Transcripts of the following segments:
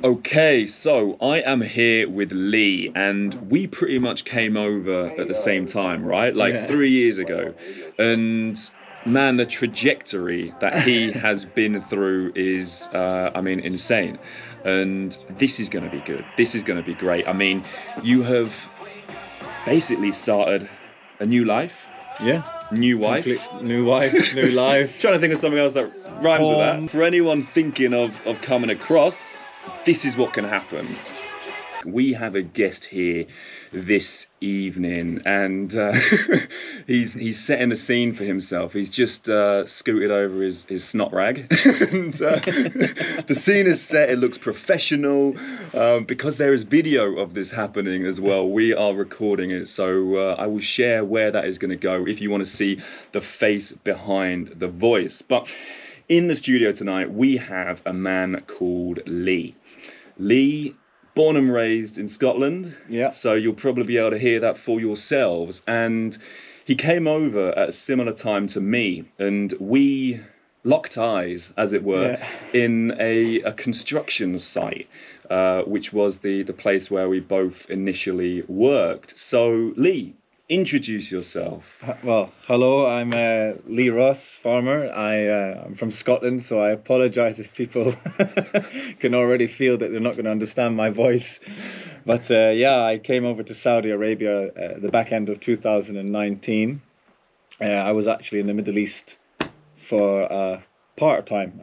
Okay, so I am here with Leigh, and we pretty much came over at the same time, right? Like Yeah. 3 years ago. And man, the trajectory that he has been through is, insane. And this is going to be good. This is going to be great. I mean, you have basically started a new life, Yeah. new wife. Complete new wife, new life. Trying to think of something else that rhymes with Home. that. For anyone thinking of coming across, this is what can happen. We have a guest here this evening, and he's setting the scene for himself. He's just scooted over his snot rag, and the scene is set. It looks professional because there is video of this happening as well. We are recording it, so I will share where that is going to go if you want to see the face behind the voice. But in the studio tonight, we have a man called Leigh. Leigh, born and raised in Scotland. Yeah. So you'll probably be able to hear that for yourselves. And he came over at a similar time to me, and we locked eyes, as it were, in a construction site, which was the place where we both initially worked. So, Leigh, introduce yourself. Well, hello, I'm Leigh Ross Farmer. I'm from Scotland, so I apologise if people can already feel that they're not going to understand my voice. But I came over to Saudi Arabia the back end of 2019. I was actually in the Middle East for a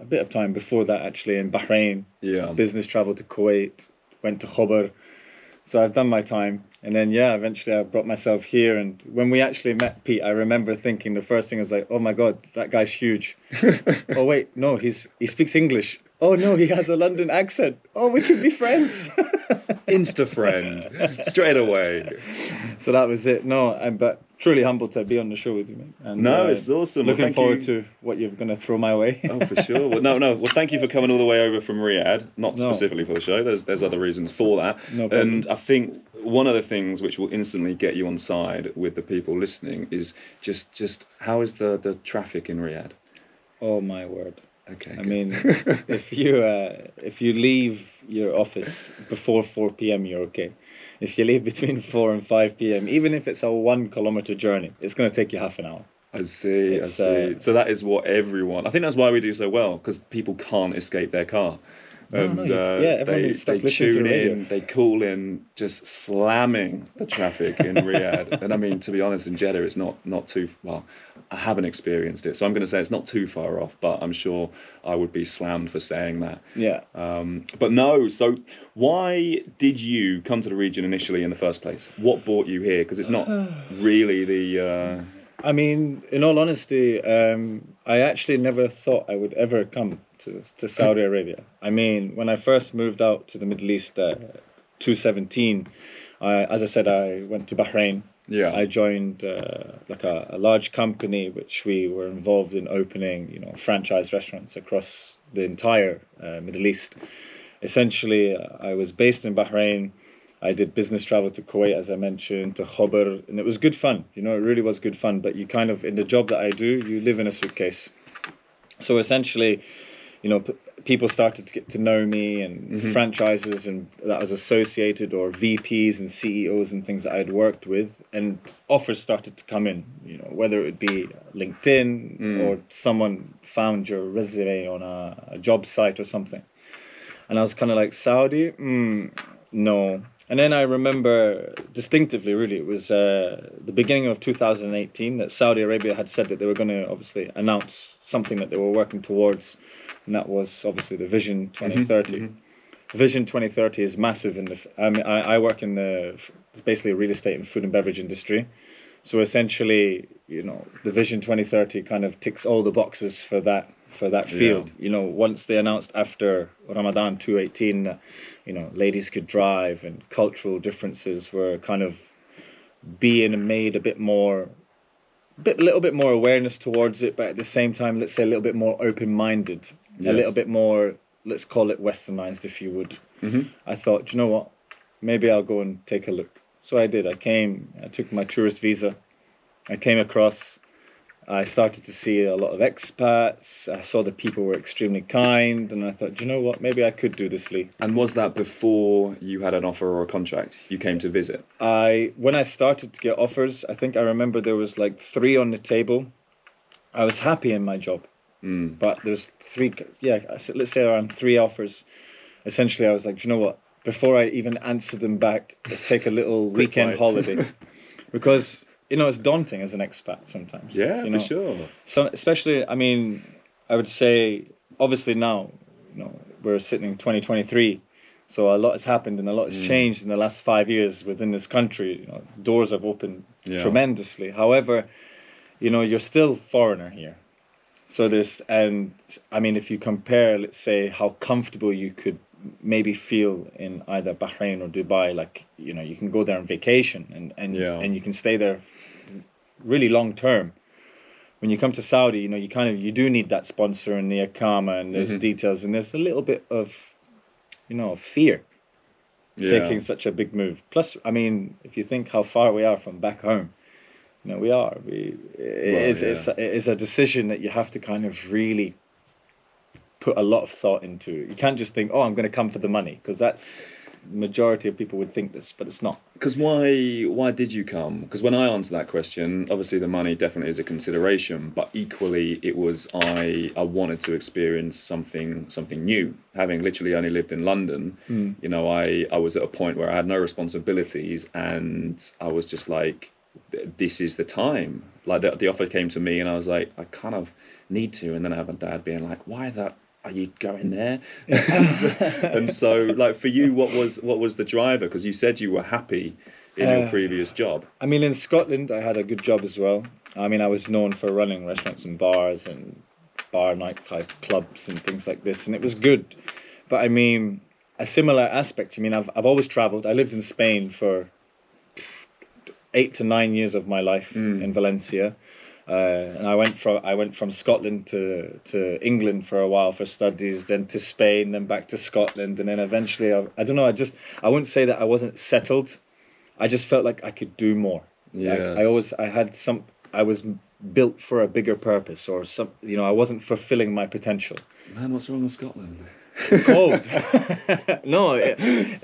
bit of time before that, actually, in Bahrain. Yeah. Business travel to Kuwait, went to Hobbies. So I've done my time, and then eventually I brought myself here. And when we actually met Pete, I remember thinking the first thing was like, "Oh my God, that guy's huge." Oh wait, no, he speaks English. Oh no, he has a London accent. Oh, we could be friends. Insta friend, straight away. So that was it. No, I'm but truly humbled to be on the show with you, mate. And, No, it's awesome. Looking forward to what you're going to throw my way. Oh, for sure. Well, no. Well, thank you for coming all the way over from Riyadh. Not No. specifically for the show. There's other reasons for that. No problem. And I think one of the things which will instantly get you on side with the people listening is just how is the traffic in Riyadh? Oh my word. Okay. I good. mean, if you leave your office before 4 p.m., you're okay. If you leave between 4 and 5 p.m., even if it's a 1 kilometer journey, it's going to take you half an hour. I see. So that is what everyone. I think that's why we do so well, because people can't escape their car. Everyone They is stuck listening to tune the radio. in, they call in, just slamming the traffic in Riyadh. And I mean, to be honest, in Jeddah, it's not too well. I haven't experienced it, so I'm going to say it's not too far off. But I'm sure I would be slammed for saying that. Yeah. But no. So why did you come to the region initially in the first place? What brought you here? Because it's not really the. I mean, in all honesty, I actually never thought I would ever come to Saudi Arabia. I mean, when I first moved out to the Middle East, 2017, as I said, I went to Bahrain. Yeah. I joined like a large company which we were involved in opening, franchise restaurants across the entire Middle East. Essentially, I was based in Bahrain. I did business travel to Kuwait, as I mentioned, to Khobar, and it was good fun. It really was good fun. But you kind of, in the job that I do, you live in a suitcase. So essentially, people started to get to know me, and franchises and that was associated, or VPs and CEOs and things that I'd worked with, and offers started to come in. Whether it would be LinkedIn or someone found your resume on a job site or something, and I was kind of like, Saudi, no. And then I remember distinctively, really, it was the beginning of 2018 that Saudi Arabia had said that they were going to obviously announce something that they were working towards, and that was obviously the Vision 2030. Vision 2030 is massive. I work in the basically real estate and food and beverage industry. So essentially, the Vision 2030 kind of ticks all the boxes for that field. Once they announced after Ramadan 2018 that, ladies could drive and cultural differences were kind of being made a little bit more awareness towards it, but at the same time, let's say a little bit more open-minded, a little bit more, let's call it westernized, if you would. I thought, do you know what? Maybe I'll go and take a look. So I did. I took my tourist visa. I came across. I started to see a lot of expats. I saw that people were extremely kind, and I thought, "Do you know what? Maybe I could do this, Leigh." And was that before you had an offer or a contract? You came to visit? When I started to get offers, I think I remember there was like 3 on the table. I was happy in my job, but there's 3. Yeah, let's say around 3 offers. Essentially, I was like, "Do you know what? Before I even answer them back, let's take a little weekend holiday," because it's daunting as an expat sometimes. Yeah, for sure. So especially, I mean, I would say, obviously now, we're sitting in 2023, so a lot has happened and a lot has changed in the last 5 years within this country. Doors have opened tremendously. However, you're still foreigner here. So and I mean, if you compare, let's say, how comfortable you could maybe feel in either Bahrain or Dubai, like, you can go there on vacation and you can stay there really long term. When you come to Saudi, you do need that sponsor and the Iqama and there's details, and there's a little bit of, fear taking such a big move. Plus, I mean, if you think how far we are from back home, it is a decision that you have to kind of really put a lot of thought into. You can't just think, "Oh, I'm going to come for the money," because that's majority of people would think this, but it's not. Because why did you come? Because when I answer that question, obviously the money definitely is a consideration, but equally it was I wanted to experience something new. Having literally only lived in London, I was at a point where I had no responsibilities, and I was just like, this is the time. Like the offer came to me, and I was like, I kind of need to. And then I have my dad being like, "Why are you going there?" and so, like, for you, what was the driver? Because you said you were happy in your previous job. I mean, in Scotland, I had a good job as well. I mean, I was known for running restaurants and bars and nightclub clubs and things like this, and it was good. But I mean, a similar aspect. I mean, I've always travelled. I lived in Spain for 8 to 9 years of my life in Valencia. And I went from Scotland to England for a while for studies, then to Spain, then back to Scotland, and then eventually I don't know. I wouldn't say that I wasn't settled. I just felt like I could do more. Yes. I was built for a bigger purpose, or some. I wasn't fulfilling my potential. Man, what's wrong with Scotland? It's cold. No,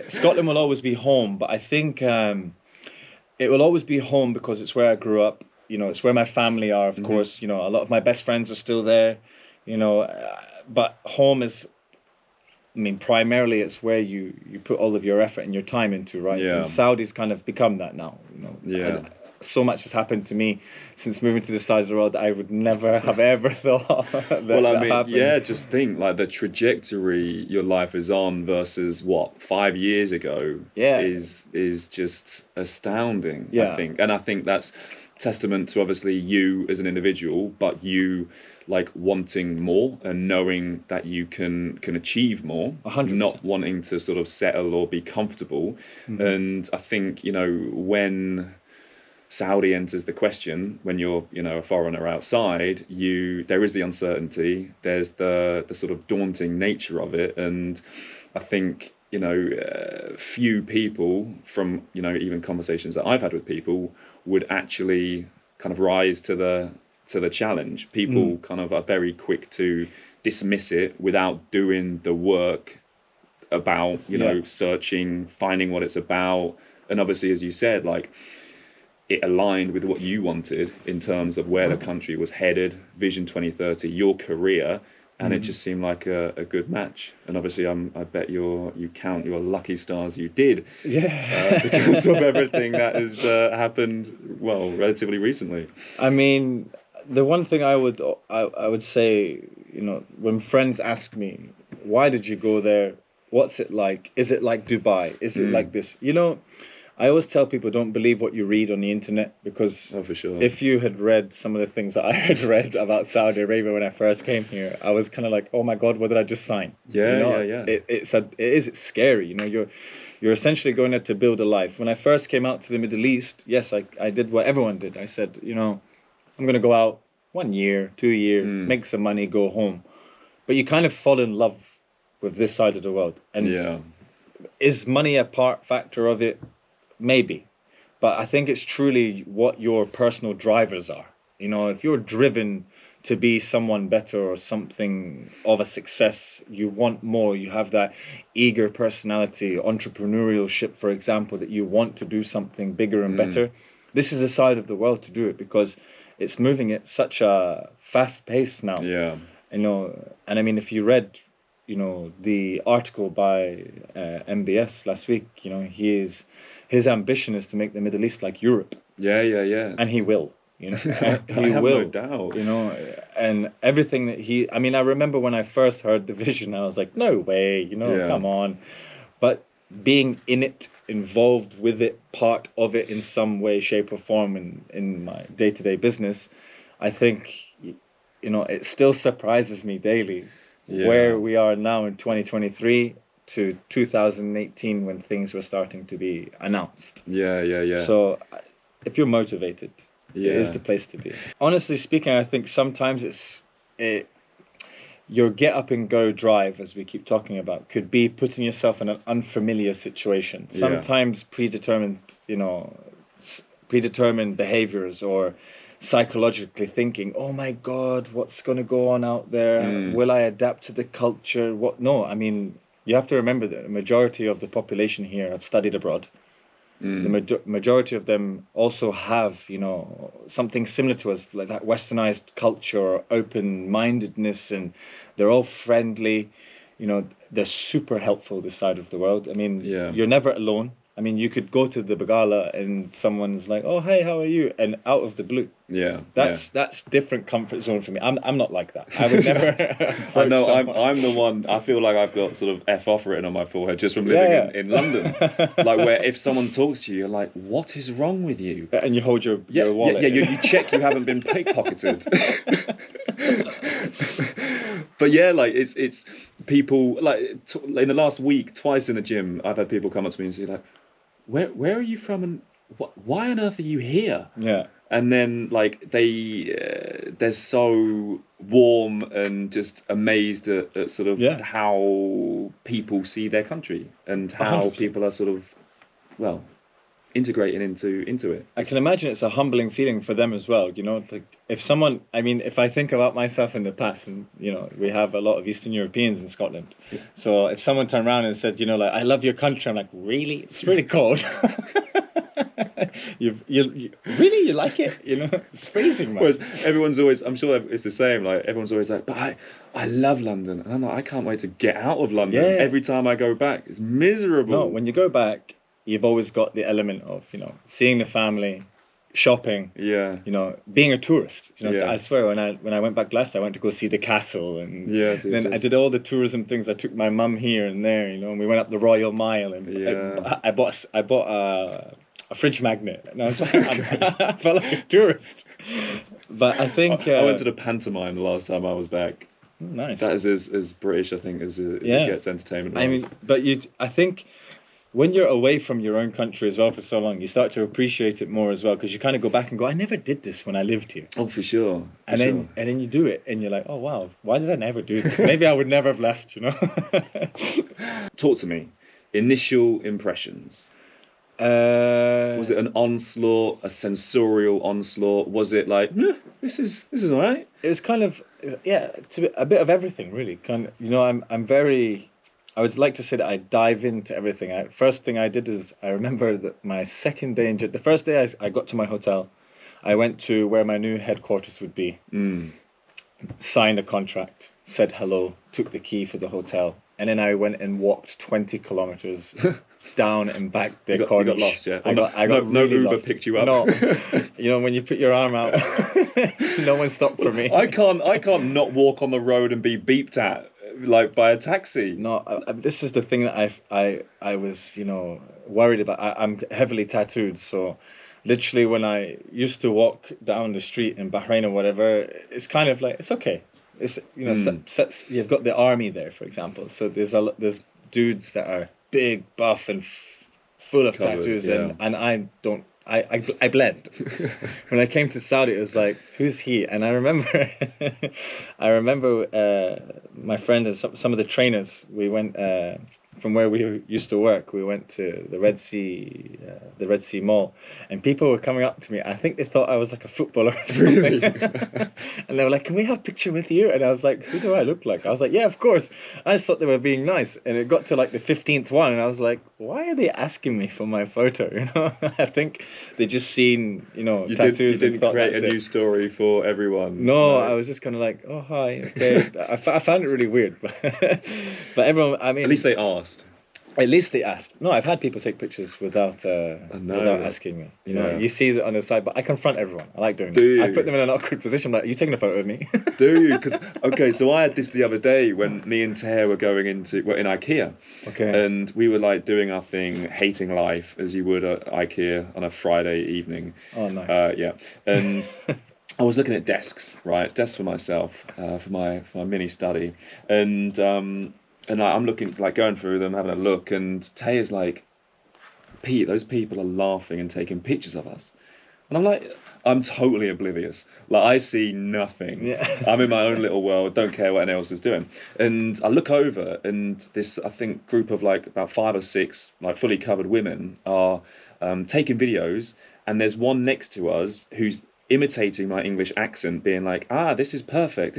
Scotland will always be home, but I think it will always be home because it's where I grew up. It's where my family are, of course. A lot of my best friends are still there, but home is, I mean, primarily it's where you put all of your effort and your time into, right? Yeah. And Saudi's kind of become that now, Yeah. And so much has happened to me since moving to this side of the world that I would never have ever thought that happened. Just think, like, the trajectory your life is on versus what 5 years ago is just astounding. I think, and I think that's testament to obviously you as an individual, but you like wanting more and knowing that you can achieve more, 100%. Not wanting to sort of settle or be comfortable. And I think, when Saudi enters the question, when you're a foreigner outside, there is the uncertainty, there's the sort of daunting nature of it, and I think few people from even conversations that I've had with people would actually kind of rise to the challenge. People kind of are very quick to dismiss it without doing the work about searching, finding what it's about. And obviously, as you said, like, it aligned with what you wanted in terms of where the country was headed, Vision 2030, your career, and it just seemed like a good match. And obviously, I bet you count your lucky stars you did, because of everything that has happened, well, relatively recently. I mean, the one thing I would say, when friends ask me, "Why did you go there? What's it like? Is it like Dubai? Is it like this?" I always tell people, don't believe what you read on the internet, because for sure. If you had read some of the things that I had read about Saudi Arabia when I first came here, I was kind of like, oh my God, what did I just sign? It's scary. You're essentially going there to build a life. When I first came out to the Middle East, yes, I did what everyone did. I said, I'm going to go out 1 year, 2 years, make some money, go home. But you kind of fall in love with this side of the world. And is money a factor of it? Maybe. But I think it's truly what your personal drivers are, You know, if you're driven to be someone better or something of a success, you want more, you have that eager personality, entrepreneurship, for example, that you want to do something bigger and better. This is a side of the world to do it, because it's moving at such a fast pace now. Yeah. You know, and I mean, if you read, you know, the article by MBS last week, you know, his ambition is to make the Middle East like Europe. Yeah. And he will. You know, I have no doubt. You know, and everything that I mean, I remember when I first heard the vision, I was like, no way, you know, come on. But being in it, involved with it, part of it in some way, shape or form in my day-to-day business, I think, you know, it still surprises me daily where we are now in 2023 to 2018 when things were starting to be announced. Yeah. So if you're motivated, it is the place to be. Honestly speaking, I think sometimes your get up and go drive, as we keep talking about, could be putting yourself in an unfamiliar situation. Sometimes predetermined behaviors, or psychologically thinking, oh my God, what's going to go on out there? Will I adapt to the culture? No, I mean, you have to remember that the majority of the population here have studied abroad. The majority of them also have, you know, something similar to us, like that westernized culture, open-mindedness, and they're all friendly. You know, they're super helpful this side of the world. I mean, you're never alone. I mean, you could go to the Bagala and someone's like, "Oh, hey, how are you?" And out of the blue, that's different comfort zone for me. I'm not like that. I would never. I know. I'm the one. I feel like I've got sort of F off written on my forehead just from living in London. Like, where if someone talks to you, you're like, "What is wrong with you?" And you hold your wallet. Yeah. You check you haven't been pickpocketed. But yeah, like it's people like in the last week, twice in the gym, I've had people come up to me and say like, Where are you from, and why on earth are you here? Yeah. And then like they're so warm and just amazed at sort of how people see their country and how 100%. people are sort of integrating into it. I can imagine it's a humbling feeling for them as well. You know, it's like if I think about myself in the past, and you know, we have a lot of Eastern Europeans in Scotland. So if someone turned around and said, you know, like, I love your country, I'm like, really? It's really cold. you really like it? You know, it's freezing, man. Whereas everyone's always, I'm sure it's the same. Like everyone's always like, but I love London, and I'm like, I can't wait to get out of London. Every time I go back, it's miserable. No, when you go back, you've always got the element of, you know, seeing the family, shopping, you know, being a tourist. You know, so I swear when I went back last, I went to go see the castle, and I did all the tourism things. I took my mum here and there, you know, and we went up the Royal Mile, and I bought a fridge magnet, and I was like, I felt like a tourist. But I think I went to the pantomime the last time I was back. Nice. That is as British, I think, as it gets entertainment. I mean, but I think when you're away from your own country as well for so long, you start to appreciate it more as well, because you kind of go back and go, I never did this when I lived here. Oh, for sure. And then you do it, and you're like, oh wow, why did I never do this? Maybe I would never have left, you know. Talk to me. Initial impressions. Was it an onslaught, a sensorial onslaught? Was it like, this is all right? It was kind of a bit of everything, really. Kind of, you know, I'm very. I would like to say that I dive into everything. First thing I did is, I remember that my second day the first day I got to my hotel, I went to where my new headquarters would be, signed a contract, said hello, took the key for the hotel, and then I went and walked 20 kilometers down and back the corniche. You got lost, yeah? I got no really Uber lost. Picked you up? No. You know, when you put your arm out, no one stopped for me. I can't not walk on the road and be beeped at, like, by a taxi. No, this is the thing that I was, you know, worried about. I'm heavily tattooed, so literally when I used to walk down the street in Bahrain or whatever, it's kind of like, it's okay. It's, you know, you've got the army there, for example. So there's dudes that are big, buff, and full of tattoos, and I don't. I blend. When I came to Saudi, it was like, who's he? And I remember, my friend and some of the trainers. We went from where we used to work, we went to the Red Sea Mall, and people were coming up to me. I think they thought I was like a footballer or something. Really? And they were like, "Can we have a picture with you?" And I was like, "Who do I look like?" I was like, "Yeah, of course." I just thought they were being nice, and it got to like the 15th one, and I was like, "Why are they asking me for my photo?" You know, I think they just seen, you know, You tattoos. didn't and thought create a that's new it. story for everyone. No, I was just kind of like, "Oh, hi, okay." I found it really weird, but everyone, I mean, At least they asked. at least they asked. No, I've had people take pictures without know without that. asking me. You know, Yeah. you see that on the side, but I confront everyone. I like doing Do that. I you? put them in an awkward position. Like, are you taking a photo of me? Do you? Because okay, so I had this the other day when me and Taya were in IKEA, Okay. and we were like doing our thing, hating life as you would at IKEA on a Friday evening. Oh, nice. Yeah, and I was looking at desks, right? Desks for myself, for my mini study, and I'm looking, like, going through them, having a look, and Taya's like, "Pete, those people are laughing and taking pictures of us," and I'm like, I'm totally oblivious. Like, I see nothing. Yeah. I'm in my own little world, don't care what anyone else is doing. And I look over, and this, I think, group of like about 5 or 6 like fully covered women are taking videos, and there's one next to us who's imitating my English accent, being like, this is perfect,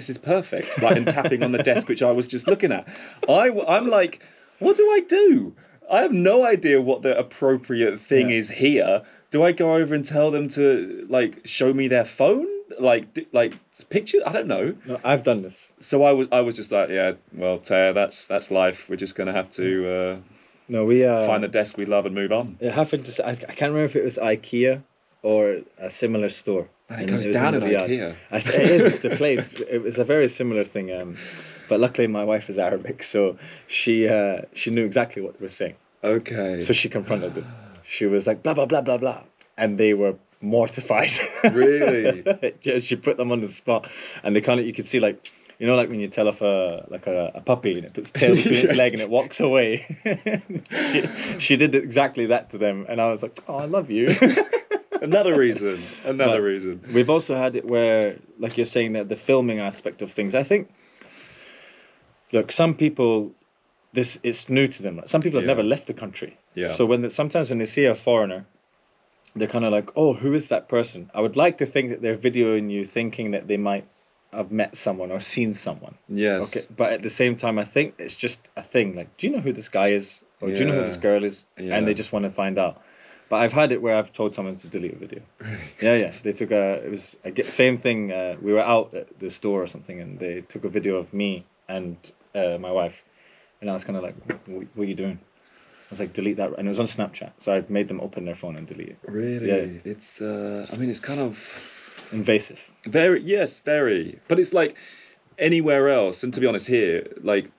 like, and tapping on the desk which I was just looking at. I'm like, what do I do? I have no idea what the appropriate thing Yeah. is here. Do I go over and tell them to, like, show me their phone, like pictures? I don't know. No, I've done this. So I was just like, yeah, well, Taya, that's life. We're just gonna have to No, we find the desk we love and move on. It happened to. I can't remember if it was IKEA or a similar store. And it goes was down in Riyadh. IKEA. It is. It's the place. It was a very similar thing. But luckily, my wife is Arabic, so she knew exactly what they were saying. Okay. So she confronted them. She was like, blah blah blah blah blah, and they were mortified. Really? Yeah, she put them on the spot, and they kind of, you could see, like, you know, like when you tell off a puppy and it puts tail between its Yes. leg and it walks away. she did exactly that to them, and I was like, oh, I love you. Another reason. But reason. We've also had it where, like you're saying, that the filming aspect of things, I think, look, some people, it's new to them. Some people have Yeah. never left the country. Yeah. So sometimes when they see a foreigner, they're kind of like, oh, who is that person? I would like to think that they're videoing you thinking that they might have met someone or seen someone. Yes. Okay. But at the same time, I think it's just a thing. Like, do you know who this guy is? Or do you know who Yeah. this girl is? Yeah. And they just want to find out. But I've had it where I've told someone to delete a video. Yeah. They took same thing. We were out at the store or something, and they took a video of me and my wife. And I was kind of like, what are you doing? I was like, delete that. And it was on Snapchat. So I made them open their phone and delete it. Really? Yeah. It's I mean, it's kind of Invasive. very. But it's like anywhere else, and to be honest, here, like,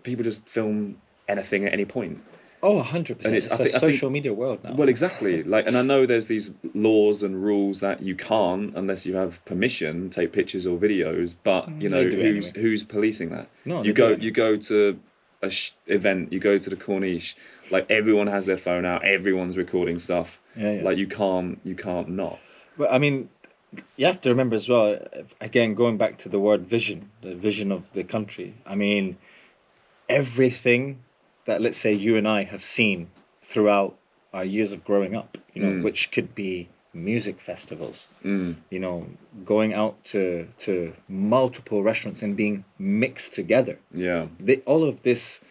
people just film anything at any point. Oh, 100%. And It's I a think- social media world now. Well, exactly. Like, and I know there's these laws and rules that you can't, unless you have permission, take pictures or videos. But you know, They do it who's policing that? No, you they do go it you go to a event, you go to the Corniche, like, everyone has their phone out, everyone's recording stuff. Yeah. Like, you can't not. But I mean, you have to remember as well, again, going back to the word vision, the vision of the country. I mean, everything that, let's say, you and I have seen throughout our years of growing up, you know, which could be music festivals, you know, going out to multiple restaurants and being mixed together. Yeah. All of this,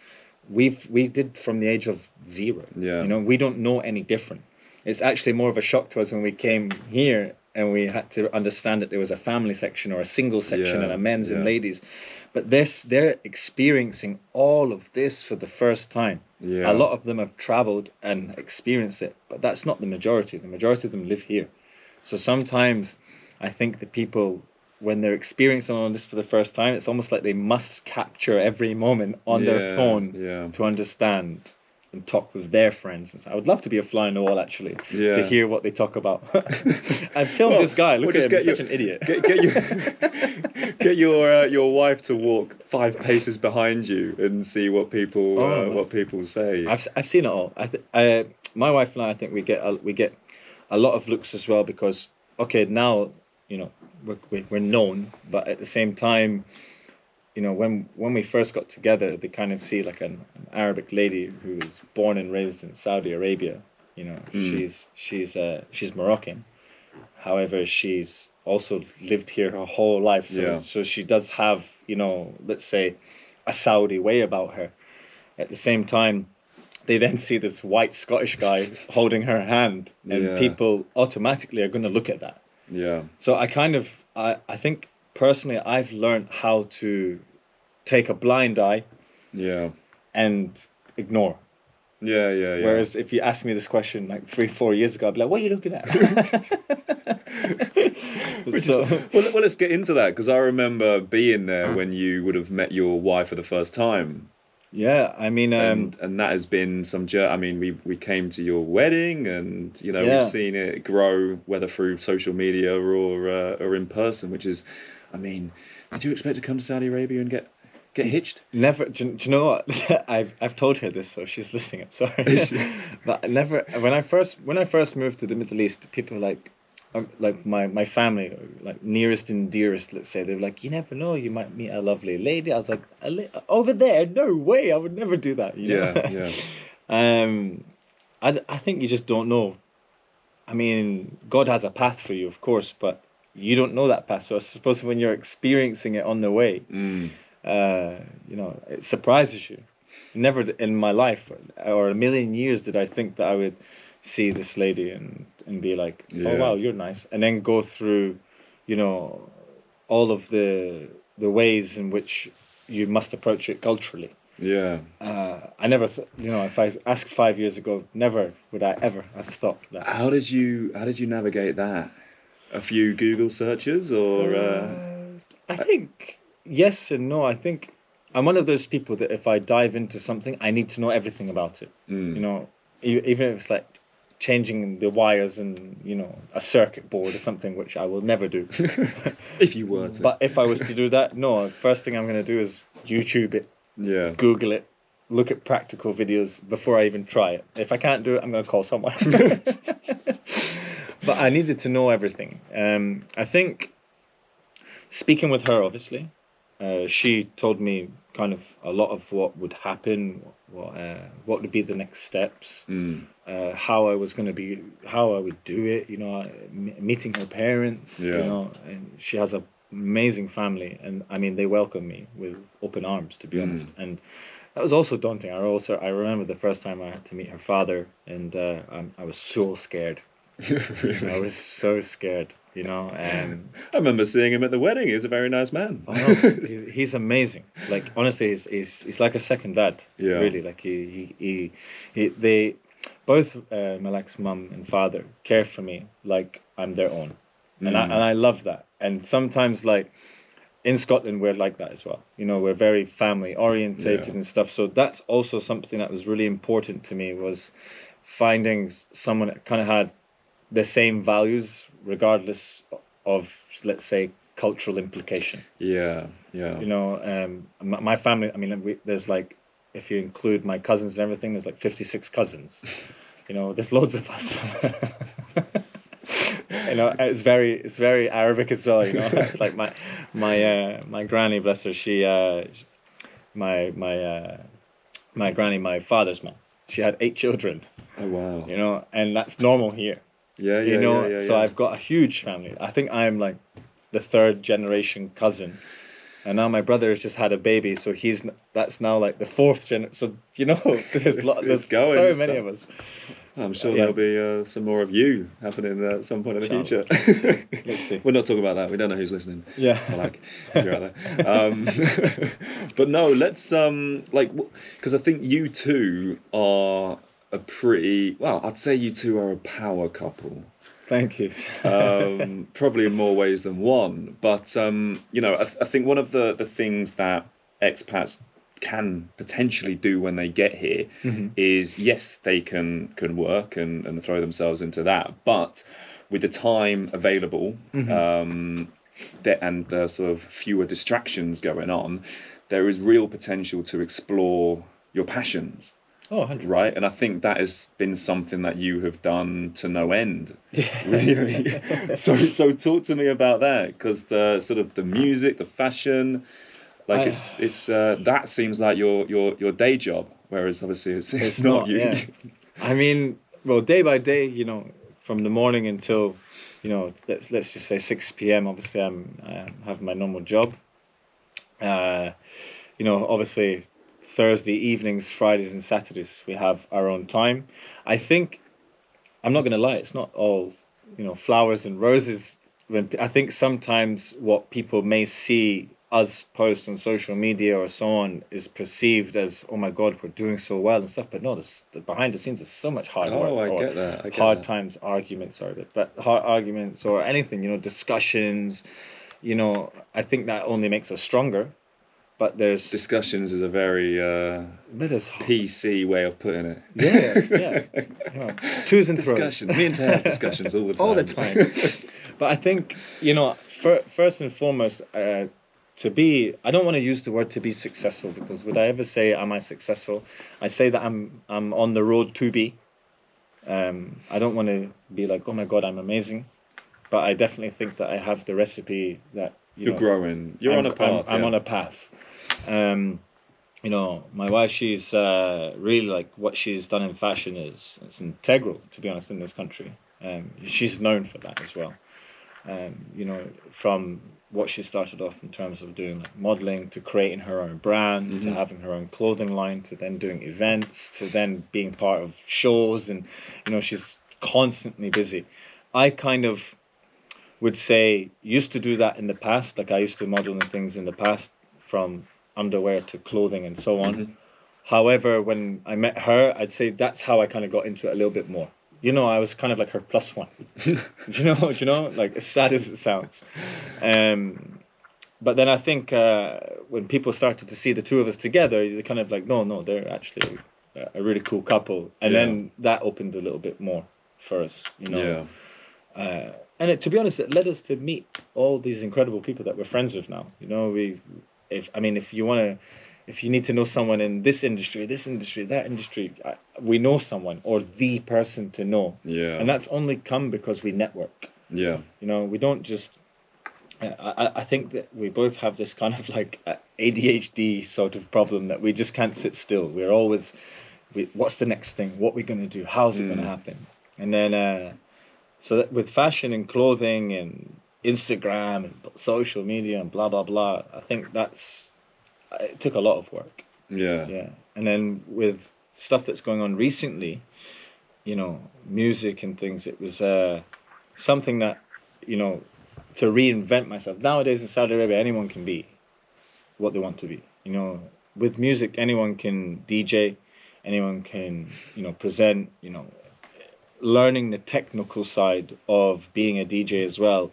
we did from the age of 0. Yeah. You know, we don't know any different. It's actually more of a shock to us when we came here and we had to understand that there was a family section or a single section Yeah, and a men's and yeah. ladies. But they're experiencing all of this for the first time. Yeah. A lot of them have traveled and experienced it, but that's not the majority. The majority of them live here. So sometimes I think the people, when they're experiencing all this for the first time, it's almost like they must capture every moment on their phone to understand and talk with their friends. And so I would love to be a fly on the wall, actually, to hear what they talk about. I filmed this guy. Look at him, he's such an idiot. Get your wife to walk 5 paces behind you and see what people say. I've seen it all. My wife and I think we get a lot of looks as well, because now, you know, we're known, but at the same time, when we first got together, they kind of see like an Arabic lady who was born and raised in Saudi Arabia. She's Moroccan. However, she's also lived here her whole life, so she does have, let's say, a Saudi way about her. At the same time, they then see this white Scottish guy holding her hand, and people automatically are going to look at that. Yeah. So I think personally I've learned how to take a blind eye and ignore. Yeah. Whereas if you asked me this question like 3-4 years ago, I'd be like, what are you looking at? Well, let's get into that, because I remember being there when you would have met your wife for the first time. Yeah, I mean, and that has been some journey. I mean, we came to your wedding, and we've seen it grow, whether through social media or in person. Which is, I mean, did you expect to come to Saudi Arabia and get hitched? Never. Do you know what? I've told her this, so she's listening. I'm sorry, but never. When I first moved to the Middle East, people were like my family, like nearest and dearest, let's say, they were like, you never know, you might meet a lovely lady. I was like, over there, no way, I would never do that. Yeah. I think you just don't know. I mean, God has a path for you, of course, but you don't know that path. So I suppose when you're experiencing it on the way, it surprises you. Never in my life or a million years did I think that I would see this lady and be like, oh wow, you're nice, and then go through, all of the ways in which you must approach it culturally. Yeah. I never, if I asked 5 years ago, never would I ever have thought that. How did you navigate that? A few Google searches, or? I think yes and no. I think I'm one of those people that if I dive into something, I need to know everything about it. Even if it's like changing the wires in, a circuit board or something, which I will never do. If you were to. But if I was to do that, no, first thing I'm going to do is YouTube it, Google it, look at practical videos before I even try it. If I can't do it, I'm going to call someone. But I needed to know everything. I think speaking with her, obviously, she told me kind of a lot of what would happen, what would be the next steps, how I was going to be, how I would do it, meeting her parents, and she has an amazing family, and I mean, they welcome me with open arms, to be honest. And that was also daunting. I remember the first time I had to meet her father, and I was so scared. I was so scared. I remember seeing him at the wedding. He's a very nice man. Oh, he's amazing. Like, honestly, he's like a second dad. Yeah. Really, like they both Malak's mum and father care for me like I'm their own, and I love that. And sometimes, like in Scotland, we're like that as well. We're very family orientated and stuff. So that's also something that was really important to me, was finding someone that kind of had the same values, regardless of, let's say, cultural implication. Yeah. My family, I mean, there's like, if you include my cousins and everything, there's like 56 cousins. There's loads of us. It's very Arabic as well. It's like my granny, bless her, she my granny, my father's mom, she had 8 children. Oh wow. And that's normal here. Yeah. So I've got a huge family. I think I'm like the 3rd generation cousin, and now my brother has just had a baby, so that's now like the 4th generation. So there's so many of us. I'm sure there'll be some more of you happening at some point in the future. Let's see. We're not talking about that. We don't know who's listening. Yeah. If you're out there. But no, let's because I think you two are a pretty, I'd say you two are a power couple. Thank you. Probably in more ways than one. But, I think one of the things that expats can potentially do when they get here is, yes, they can work and throw themselves into that. But with the time available and the sort of fewer distractions going on, there is real potential to explore your passions. Oh, 100%. Right, and I think that has been something that you have done to no end. Yeah. Really. So talk to me about that, because the sort of the music, the fashion, Like it's that seems like your day job, whereas obviously it's not you. Yeah. I mean, well, day by day, you know, from the morning until, you know, let's just say 6 p.m. Obviously, I have my normal job. You know, obviously Thursday evenings, Fridays and Saturdays, we have our own time. I think, I'm not going to lie, it's not all, you know, flowers and roses. I think sometimes what people may see us post on social media or so on is perceived as, oh my God, we're doing so well and stuff. But no, the behind the scenes is so much hard work. Oh, I or get that. I get hard that. times, arguments, sorry, but hard arguments or anything, you know, discussions. You know, I think that only makes us stronger. But there's Discussions is a very PC way of putting it. yeah. You know, twos and throws. Discussion. Me and Tay have discussions all the time. All the time. But I think, you know, first and foremost, I don't want to use the word to be successful, because would I ever say, am I successful? I say that I'm on the road to be. I don't want to be like, oh my God, I'm amazing. But I definitely think that I have the recipe that, You're growing. You're on a path. I'm on a path. You know, my wife, she's really like what she's done in fashion it's integral, to be honest, in this country. She's known for that as well. You know, from what she started off in terms of doing like modeling to creating her own brand to having her own clothing line to then doing events to then being part of shows, and you know, she's constantly busy. I kind of would say used to do that in the past, like I used to model and things in the past, from underwear to clothing and so on. However, when I met her, I'd say that's how I kind of got into it a little bit more. You know, I was kind of like her plus one. Do you know, like as sad as it sounds. But then I think when people started to see the two of us together, they're kind of like, no, they're actually a really cool couple. And then that opened a little bit more for us, you know. Yeah. And to be honest, it led us to meet all these incredible people that we're friends with now. You know, if you need to know someone in this industry, that industry, we know someone or the person to know. Yeah. And that's only come because we network. Yeah. You know, we don't just. I think that we both have this kind of like ADHD sort of problem that we just can't sit still. We're always, what's the next thing? What we're going to do? How's it going to happen? And then, so that with fashion and clothing and Instagram and social media and blah, blah, blah, I think it took a lot of work. Yeah. Yeah. And then with stuff that's going on recently, you know, music and things, it was something that, you know, to reinvent myself. Nowadays in Saudi Arabia, anyone can be what they want to be. You know, with music, anyone can DJ, anyone can, you know, present, you know, learning the technical side of being a DJ as well.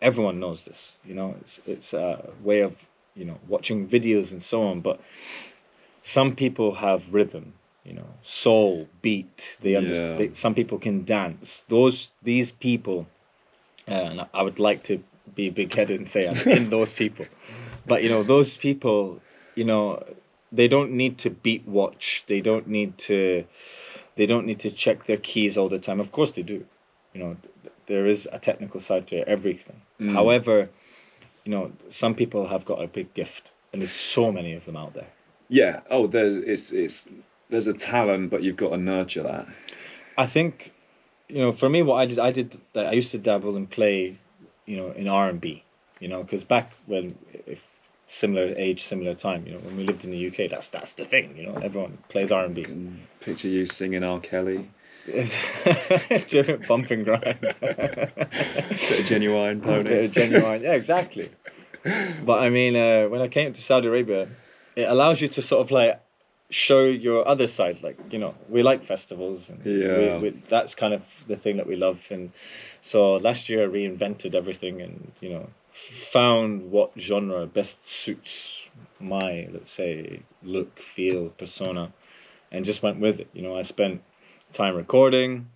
Everyone knows this, you know, it's a way of, you know, watching videos and so on. But some people have rhythm, you know, soul, beat. They understand. Some people can dance. These people, and I would like to be big-headed and say I'm in those people. But, you know, those people, you know, they don't need to beat watch. They don't need to check their keys all the time. Of course they do. You know, there is a technical side to everything. However, you know, some people have got a big gift, and there's so many of them out there. Yeah. Oh, there's a talent, but you've got to nurture that. I think, you know, for me, what I used to dabble and play, you know, in R&B, you know, because back when, if similar age, similar time, you know, when we lived in the UK, that's the thing, you know, everyone plays R&B. I can picture you singing R. Kelly. Bump and grind. Bit of Genuine Pony. Bit of Genuine, yeah, exactly. But I mean, when I came to Saudi Arabia, it allows you to sort of like show your other side. Like, you know, we like festivals, and that's kind of the thing that we love. And so last year I reinvented everything, and, you know, found what genre best suits my, let's say, look, feel, persona, and just went with it. You know, I spent time recording,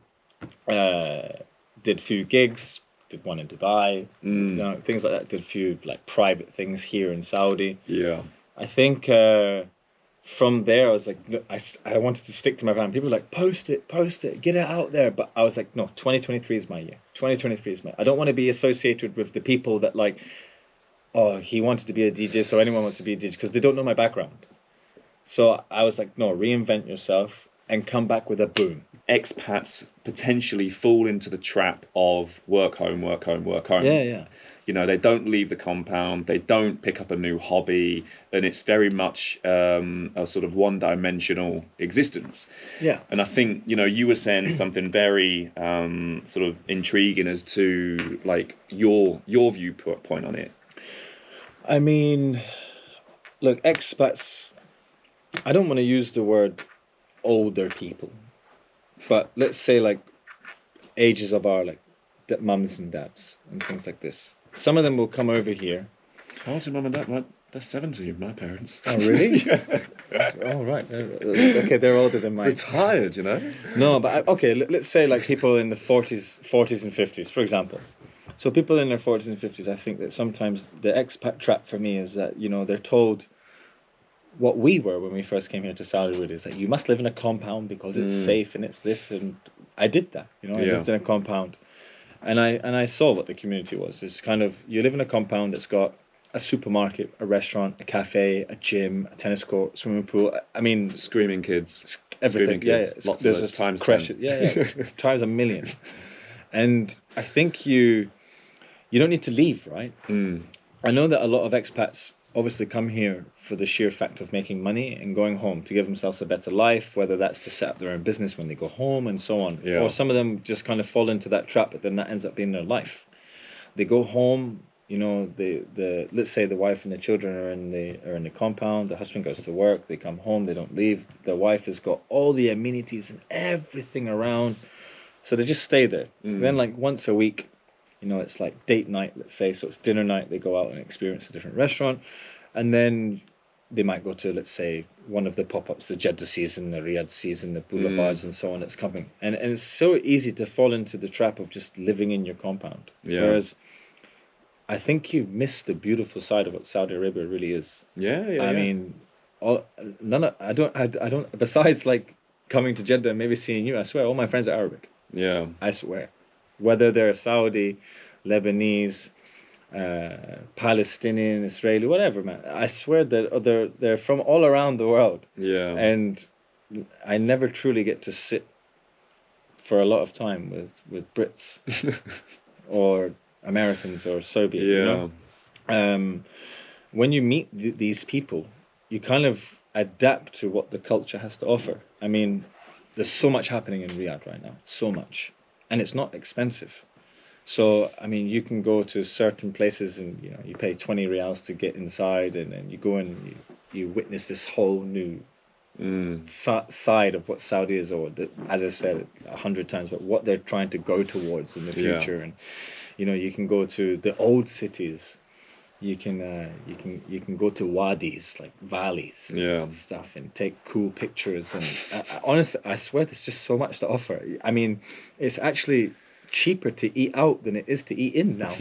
did a few gigs, did one in Dubai, you know, things like that. Did a few like private things here in Saudi. Yeah. I think from there I was like, I wanted to stick to my plan. People were like, post it, get it out there. But I was like, no, 2023 is my year. 2023 is I don't want to be associated with the people that like oh, he wanted to be a DJ, so anyone wants to be a DJ because they don't know my background. So I was like, no, reinvent yourself and come back with a boom. Expats potentially fall into the trap of work home, work home, work home. Yeah, yeah. You know, they don't leave the compound, they don't pick up a new hobby, and it's very much a sort of one-dimensional existence. Yeah. And I think, you know, you were saying something very sort of intriguing as to like your viewpoint on it. I mean, look, expats, I don't want to use the word older people, but let's say like ages of our like mums and dads and things like this. Some of them will come over here. How old's your mum and dad? They're 70, my parents. Oh, really? Yeah. Oh, right. Okay, they're older than mine. Retired, you know? No, but okay, let's say like people in the 40s and 50s, for example. So people in their 40s and 50s, I think that sometimes the expat trap for me is that, you know, they're told what we were when we first came here to Saudi Arabia is that you must live in a compound because it's safe and it's this, and I did that, you know, I lived in a compound. And I saw what the community was. It's kind of, you live in a compound that's got a supermarket, a restaurant, a cafe, a gym, a tennis court, swimming pool. I mean, Screaming kids. everything. Screaming kids. Yeah, Lots of those, times 10. Yeah, times a million. And I think you don't need to leave, right? I know that a lot of expats obviously come here for the sheer fact of making money and going home to give themselves a better life, whether that's to set up their own business when they go home and so on. Yeah. Or some of them just kind of fall into that trap, but then that ends up being their life. They go home, you know, the let's say the wife and the children are in the compound, the husband goes to work, they come home, they don't leave. The wife has got all the amenities and everything around, so they just stay there. Then like once a week, you know, it's like date night, let's say, so it's dinner night, they go out and experience a different restaurant, and then they might go to, let's say, one of the pop-ups, the Jeddah season, the Riyadh season, the boulevards and so on, it's coming. And it's so easy to fall into the trap of just living in your compound. Yeah. Whereas I think you miss the beautiful side of what Saudi Arabia really is. I mean, I don't, besides like coming to Jeddah and maybe seeing you, I swear, all my friends are Arabic. Yeah. I swear. Whether they're Saudi, Lebanese, Palestinian, Israeli, whatever, man. I swear that they're from all around the world. Yeah. And I never truly get to sit for a lot of time with Brits or Americans or Serbian. Yeah. You know? When you meet these people, you kind of adapt to what the culture has to offer. I mean, there's so much happening in Riyadh right now, so much. And it's not expensive. So, I mean, you can go to certain places and, you know, you pay 20 riyals to get inside, and then you go and you witness this whole new side of what Saudi is, or as I said 100 times, but what they're trying to go towards in the future. And, you know, you can go to the old cities. You can go to wadis, like valleys and stuff, and take cool pictures. And honestly, I swear there's just so much to offer. I mean, it's actually cheaper to eat out than it is to eat in now.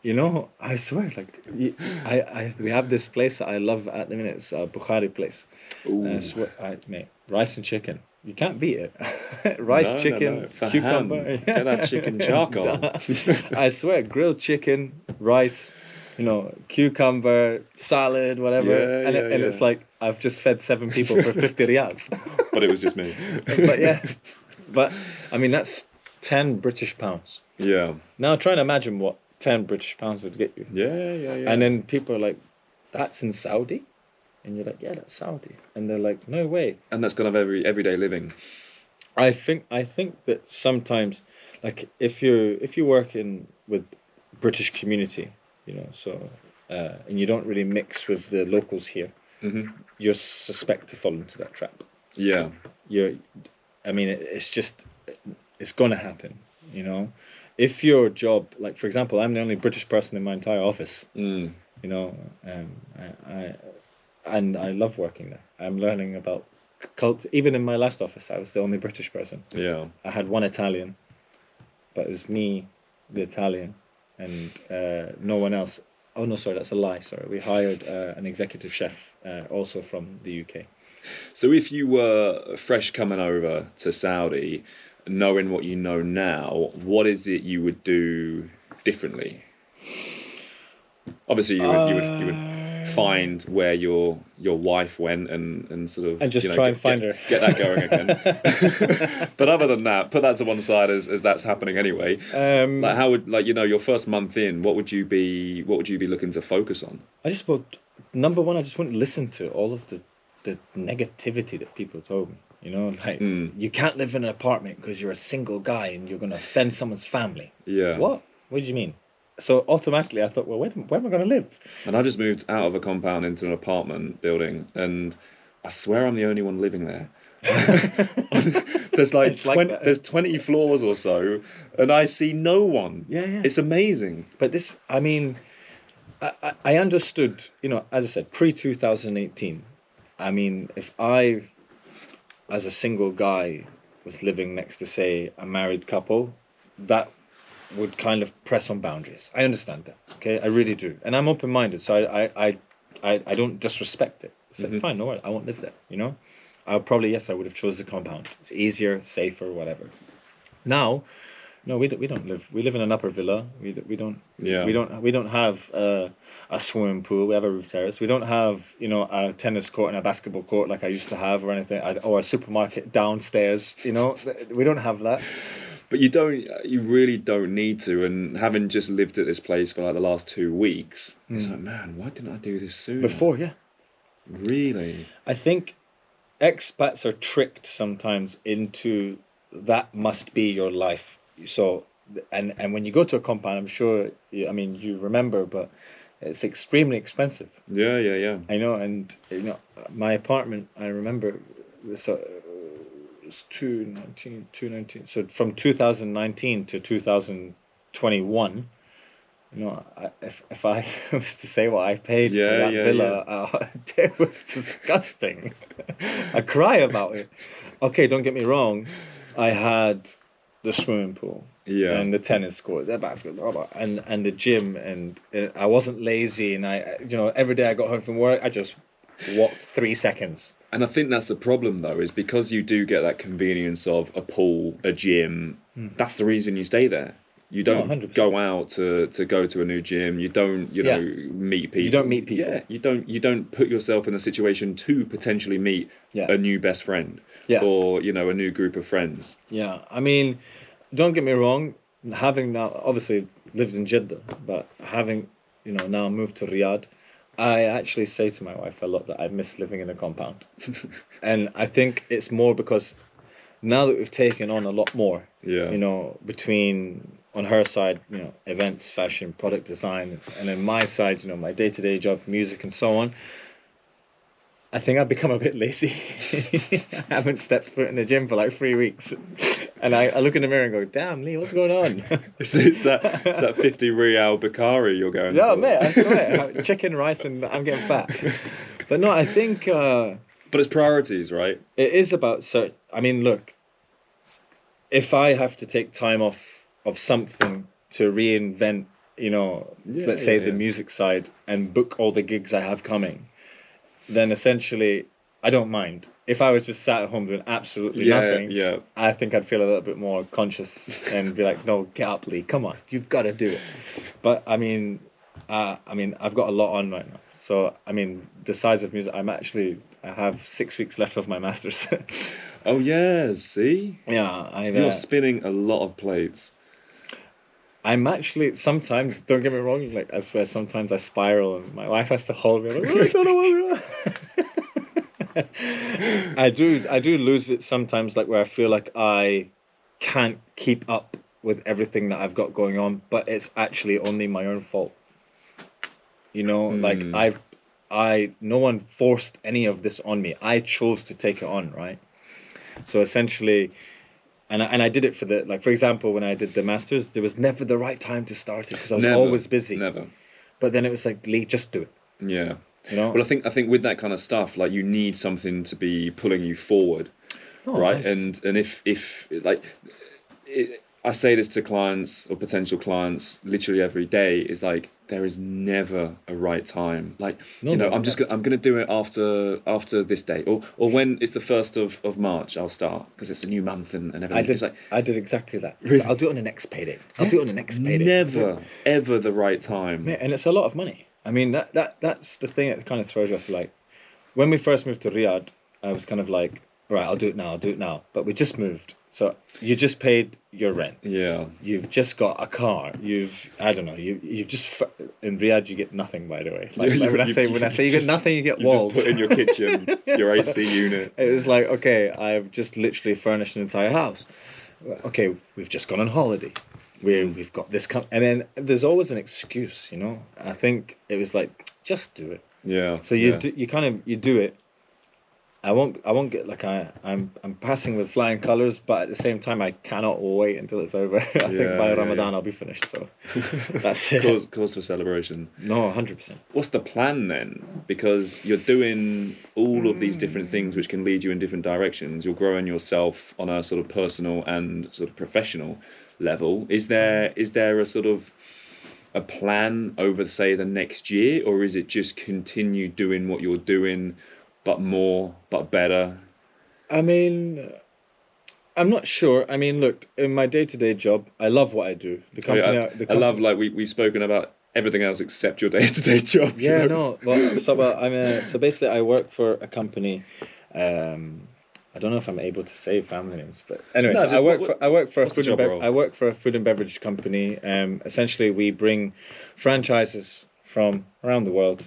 You know, I swear, like we have this place that I love at the minute. It's a Bukhari place. I swear, mate, rice and chicken. You can't beat it. Rice, chicken, cucumber. Get that chicken charcoal. I swear, grilled chicken, rice, you know, cucumber, salad, whatever. And it's like, I've just fed 7 people for 50 riyals. But it was just me. But I mean, that's 10 British pounds. Yeah. Now try and imagine what 10 British pounds would get you. Yeah. And then people are like, that's in Saudi? And you're like, yeah, that's Saudi. And they're like, no way. And that's kind of everyday living. I think that sometimes, like, if you work with British community, you know, so and you don't really mix with the locals here, you're suspect to fall into that trap. Yeah. I mean, it's going to happen, you know. If your job, like, for example, I'm the only British person in my entire office, you know, I love working there. I'm learning about culture. Even in my last office, I was the only British person. Yeah. I had one Italian, but it was me, the Italian, and no one else. Oh, no, sorry, that's a lie. Sorry. We hired an executive chef also from the UK. So if you were fresh coming over to Saudi, knowing what you know now, what is it you would do differently? Obviously, you would find where your wife went and sort of And just try and find her. Get that going again. But other than that, put that to one side as that's happening anyway. Like how would your first month in, what would you be looking to focus on? Number one, I just wouldn't listen to all of the negativity that people told me. You can't live in an apartment because you're a single guy and you're going to offend someone's family. Yeah. What do you mean? So automatically I thought, well, where am I going to live? And I just moved out of a compound into an apartment building, and I swear I'm the only one living there. There's there's 20 floors or so, and I see no one. Yeah. It's amazing. But I understood, as I said, pre-2018. I mean, if I, as a single guy, was living next to, say, a married couple, that would kind of press on boundaries. I understand that, okay? I really do. And I'm open-minded, so I don't disrespect it. I said, fine, no worries, I won't live there, I would have chosen the compound. It's easier, safer, whatever. Now, no, we don't live. We live in an upper villa. We don't have a swimming pool. We have a roof terrace. We don't have a tennis court and a basketball court like I used to have, or anything, or a supermarket downstairs. We don't have that. But you really don't need to. And having just lived at this place for like the last 2 weeks, it's like, man, why didn't I do this sooner? Before, yeah. Really? I think expats are tricked sometimes into that must be your life. So, and when you go to a compound, I'm sure, you remember, but it's extremely expensive. Yeah. I know, and my apartment, I remember, was 219. So from 2019 to 2021, if I was to say what I paid for that villa, it was disgusting. I cry about it. Okay, don't get me wrong, I had the swimming pool, and the tennis court, the basketball, and the gym, and I wasn't lazy, and I every day I got home from work, I just walked 3 seconds. And I think that's the problem, though, is because you do get that convenience of a pool, a gym. That's the reason you stay there. You don't go out to go to a new gym. You don't meet people. You don't meet people. Yeah, you don't put yourself in a situation to potentially meet a new best friend. Yeah. Or a new group of friends. Yeah, I mean, don't get me wrong. Having now obviously lived in Jeddah, but having now moved to Riyadh, I actually say to my wife a lot that I miss living in a compound. And I think it's more because now that we've taken on a lot more, between on her side, events, fashion, product design, and then my side, my day-to-day job, music and so on, I think I've become a bit lazy. I haven't stepped foot in the gym for like 3 weeks. And I look in the mirror and go, damn, Leigh, what's going on? It's that 50 Real Bakari you're going Yeah, for. mate, I swear. Chicken, rice, and I'm getting fat. But no, I think... but it's priorities, right? It is about... So, I mean, look, if I have to take time off of something to reinvent, let's say the music side, and book all the gigs I have coming, then essentially I don't mind. If I was just sat at home doing absolutely nothing, I think I'd feel a little bit more conscious and be like, no, get up, Leigh, come on, you've got to do it. But I mean, I've got a lot on right now. So I mean, the size of music, I have 6 weeks left of my masters. Oh yeah, see? Yeah, you're spinning a lot of plates. I'm actually, sometimes, don't get me wrong, like I swear sometimes I spiral and my wife has to hold me. I'm like, I don't know what's I do lose it sometimes, like where I feel like I can't keep up with everything that I've got going on, but it's actually only my own fault. Like no one forced any of this on me. I chose to take it on, right? So essentially, and I did it for example, when I did the masters, there was never the right time to start it because I was always busy. Never. But then it was like, Leigh, just do it. Yeah. Well, I think with that kind of stuff, like you need something to be pulling you forward, right? And if I say this to clients or potential clients literally every day, is like there is never a right time. Like I'm gonna do it after this date, or when it's the 1st of March I'll start because it's a new month and everything. I did exactly that. Really? I'll do it on the next payday. I'll do it on the next payday. Never ever the right time. Mate, and it's a lot of money. I mean, that's the thing that kind of throws you off. Like, when we first moved to Riyadh, I was kind of like, right, I'll do it now, I'll do it now. But we just moved. So you just paid your rent. Yeah. You've just got a car. I don't know, you've just, in Riyadh, you get nothing, by the way. Like, when I say you get nothing, you get walls. Just put in your kitchen, your So, AC unit. it was like, okay, I've just literally furnished an entire house. Okay, we've just gone on holiday. We've got this, and then there's always an excuse, you know. I think it was like, just do it. Yeah. So you do it. I won't get like I'm passing with flying colours, but at the same time I cannot wait until it's over. I think by Ramadan I'll be finished. So that's it. Cause for celebration. No, 100%. What's the plan then? Because you're doing all of these different things which can lead you in different directions. You're growing yourself on a sort of personal and sort of professional level. Is there a sort of a plan over, say, the next year, or is it just continue doing what you're doing, but more, but better? I mean, I'm not sure. I mean, look, in my day-to-day job, I love what I do. I love, like, we've spoken about everything else except your day-to-day job. Yeah, you know? no. So basically, I work for a company. I don't know if I'm able to say family names, but anyway, No, so I work for a food and beverage company. Essentially, we bring franchises from around the world